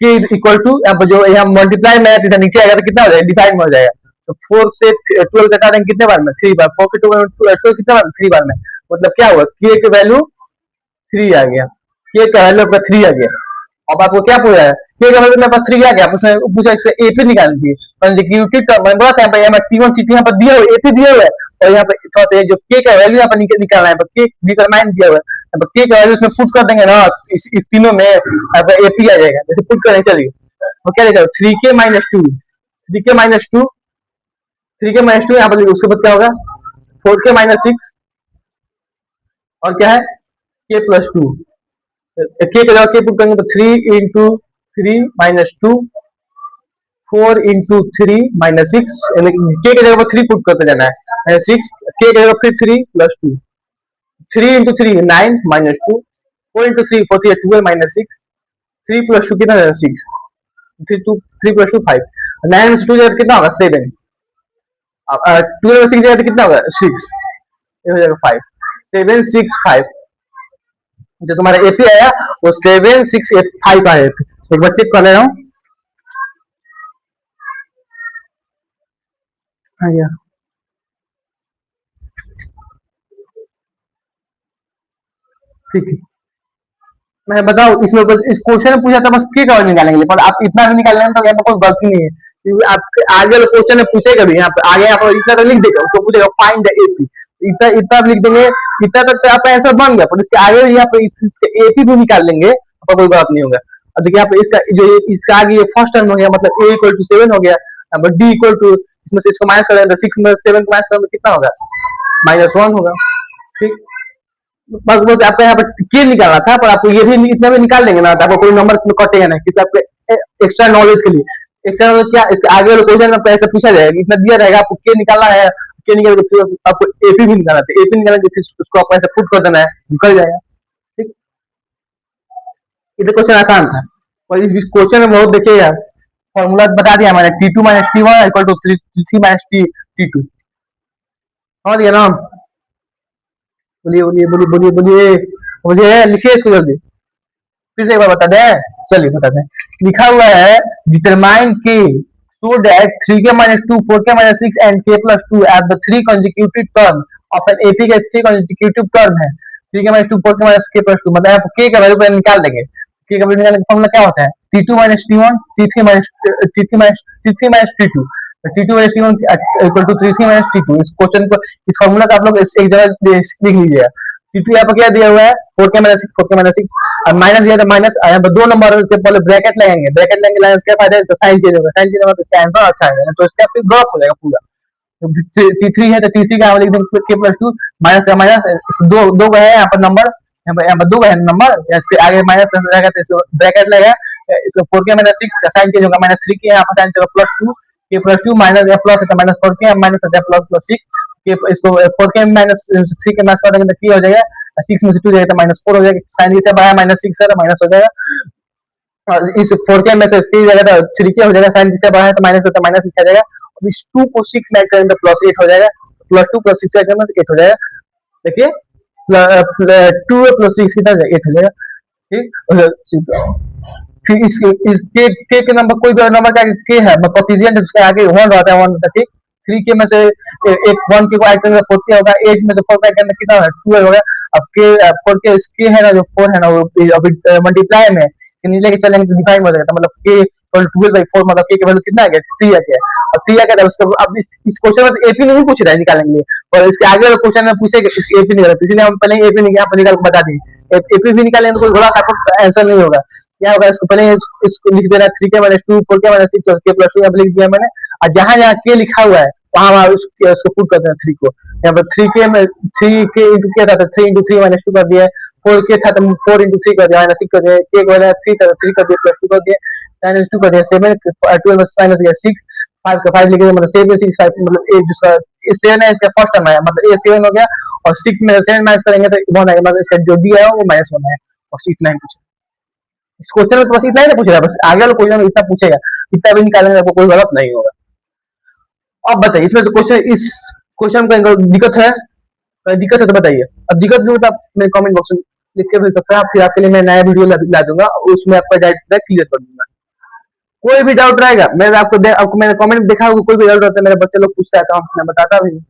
के इक्वल टू, अब जो यहाँ मल्टीप्लाई में है नीचे आएगा तो कितना हो जाएगा, डिवाइड में हो जाएगा। तो 4 से 12 घटा देंगे कितने बार में, 3 बार, 4 के 12 कितने बार में, 3 बार में, मतलब क्या हुआ, के की वैल्यू 3 आ गया, के का वैल्यू आपका 3 आ गया। अब आपको क्या पूछा है, के का वैल्यू मेरे पास 3 आ गया, आपसे पूछा इससे एपी निकालनी थी, कंसेक्यूटिव टर्म मैंने बोला था यहाँ पे, यहाँ T1 T2 यहाँ पर दिया हुआ, एपी दिया हुआ है, और यहाँ पे थोड़ा सा जो के का वैल्यू यहाँ पर निकालना है, के डिटरमाइन दिया हुआ है, यहाँ पर के का वैल्यू इसमें पुट कर देंगे ना, इस तीनों में यहाँ पर एपी आ जाएगा, जैसे पुट करें, चलिए तो क्या लिखा, 3 के -2, 3 के -2, 3 के -2 यहाँ पर उसके बाद क्या होगा, 4 के -6, और क्या है, के+2, के का जगह के पुट करेंगे तो 3 इंटू 3 -2, 4 इंटू 3 -6, के की जगह पर 3 पुट करते जाना है, 6, के की जगह फिर 3 + 2, 3 इंटू 3 9 -2, 4 इंटू 3 4 12 -6, 3 + 2 कितना, 6, 3 + 2 5, 9 में से 2 जाएगा कितना होगा, 7, 2 में 6 जाएगा कितना होगा, 6, ये हो जाएगा 5, 7 6 5, जो तुम्हारा एपी आया वो 7 6 5 आया। एक बार चेक कर ले रहा हूँ, हाँ यार ठीक है, मैं बताऊँ इसमें बस इस क्वेश्चन में पूछा था बस के का वैल्यू निकालेंगे, पर आप इतना भी निकाल लेना तो यहाँ पर कोई गलती नहीं है, क्योंकि आपके आगे वाले क्वेश्चन में पूछेगा भी, यहाँ पे आगे यहाँ पर इतना तो लिख देगा, उसको पूछेगा फाइंड द एपी, इतना इतना लिख देंगे, इतना तक तो आपका आंसर बन गया, पर इसके आगे यहाँ पे इसके एपी भी निकाल लेंगे तो कोई बात नहीं होगा। अब देखिए यहाँ पे इसका जो इसका आगे ये फर्स्ट टर्म हो गया, मतलब ए इक्वल टू 7 हो गया, यहाँ पर डी इक्वल टू, इसमें से इसको माइनस कर देंगे, 6 में 7 को माइनस करेंगे कितना होगा, -1 होगा, ठीक। बस आपको यहाँ पर के निकालना था, पर आपको ये भी इतना भी निकाल देंगे ना, तो आपको कोई नंबर इसमें कटेगा नहीं, क्योंकि आपके एक्स्ट्रा नॉलेज के लिए, एक्स्ट्रा नॉलेज क्या, इसके आगे वाले क्वेश्चन में ऐसा पूछा जाएगा, इतना दिया रहेगा, आपको के निकालना है, के निकाल के फिर आपको एपी भी निकालना है, एपी निकाल के फिर उसको आपको ऐसे पुट कर देना है, निकल जाएगा, ठीक। ये तो क्वेश्चन आसान था, और इस क्वेश्चन में बहुत देखिएगा, फॉर्मूला बता दिया मैंने, T2 - T1 equal to 3 T2, समझ गया ना, बोलिए बोलिए बोलिए बोलिए बोलिए, मुझे लिखिए इसको जल्दी, फिर से एक बार बता दें, चलिए बता दें, लिखा हुआ है डिटरमाइन के, so that 3 के -2 4 के-6 and k+2 are the three consecutive term of an AP का 3 consecutive term है, 3 के-2 4 के-k+2, मतलब आप k का वैल्यू निकाल देंगे, k का वैल्यू निकालने का फॉर्मूला क्या होता है, T2 - T1 T3 - T2, T2 - T1 equal to T3 - T2, इस क्वेश्चन को, इस फॉर्मूला का आप लोग एक जगह लिख लीजिएगा। T2 यहाँ पर क्या दिया हुआ है, 4 के-6 अब माइनस दिया था, माइनस यहाँ पर 2 नंबर से पहले ब्रैकेट लगाएंगे, ब्रैकेट लगेंगे, लाइन क्या फायदा है, तो साइन चेंज होगा, साइन चेंज होगा तो इसका आंसर अच्छा आएगा, तो इसका फिर ड्रॉप हो जाएगा पूरा। तो T3 है तो T3 का लिख देंगे k+2, माइनस का माइनस, दो दो है यहाँ पर नंबर, यहाँ पर 2 है नंबर, इसके आगे माइनस रहेगा तो इसको ब्रैकेट लगेगा, इसको 4 के-6 का साइन चेंज होगा, -3 के यहाँ पर साइन चेंज होगा, +2 k+2 माइनस या प्लस है तो -4 के माइनस है +6 के, इसको 4 के -3 के माइनस कर देंगे तो क्या हो जाएगा, 6 में से 2 जाएगा तो -4 हो जाएगा, साइन से बढ़ाया -6 है तो माइनस हो जाएगा, और इस 4 के में से 3 जाएगा तो 3 के हो जाएगा, साइन से बढ़ाया तो माइनस है तो माइनस लिखा जाएगा, अब इस 2 को 6 में ऐड करेंगे तो +8 हो जाएगा, +2 +6 ऐड करेंगे तो 8 हो जाएगा, देखिए 2 +6 कितना हो जाएगा, 8 हो जाएगा, ठीक। फिर इस के नंबर, कोई भी नंबर का के है कोएफिशिएंट उसके आगे 1 रहता है, 1 रहता है, ठीक। 3 के में से एक 1 के को ऐड करेंगे 4 के होगा, 8 में से 4 का ऐड करना कितना होगा 12 होगा। अब के 4 के के है ना, जो 4 है ना वो अभी मल्टीप्लाई में कि नहीं लेके चलेंगे तो डिवाइड हो जाएगा, तो मतलब के 12/4 मतलब के वैल्यू कितना आ गया 3 आ गया। अब 3 आ गया, उसके अब इस क्वेश्चन में एपी नहीं पूछ रहा है निकालने के लिए, और इसके आगे वाले क्वेश्चन में पूछेगा एपी निकाला, तो इसलिए हम पहले एपी यहाँ पर निकाल के बता दिए। एपी भी निकालेंगे तो कोई गलत आपको आंसर नहीं होगा। क्या होगा, इसको पहले इसको लिख देना 3 के - 2 4 के - 6 के प्लस 2 यहाँ पे लिख दिया मैंने, और जहाँ जहाँ के लिखा हुआ है वहाँ वहाँ उसको पुट कर देना 3 को। यहाँ पर 3 के में 3 के इंटू क्या था, तो 3 इंटू 3 - 2 कर दिया। 4 के था तो 4 इंटू 3 कर दिया -6 कर दिया। के को 3 था 3 कर दिया प्लस 2 कर दिया -2 कर दिया। 7 12 माइनस दिया 6 5 का 5 लिख दिया, मतलब 7 6 5 मतलब एक दूसरा 7 है, इसका फर्स्ट टर्म है, मतलब ये 7 हो गया, और 6 में 7 माइनस करेंगे तो 1 आएगा, मतलब इसका जो दिया है वो -1 है, और 6 9 कुछ। इस क्वेश्चन में तो बस इतना ही ना पूछ रहा है, बस आगे वाले क्वेश्चन में इतना पूछेगा, इतना भी निकालेंगे आपको कोई गलत नहीं होगा। अब बताइए इसमें तो क्वेश्चन, इस क्वेश्चन में कोई दिक्कत है? दिक्कत है तो बताइए, अब दिक्कत नहीं हो तो आप मेरे कमेंट बॉक्स में लिख के भेज सकते हैं, फिर आपके लिए मैं नया वीडियो ला दूंगा, उसमें आपका डाउट क्लियर कर दूंगा। कोई भी डाउट रहेगा, मैं आपको मैंने कमेंट देखा होगा, कोई भी डाउट रहता है मेरे बच्चे लोग पूछता है तो मैं बताता भी हूँ।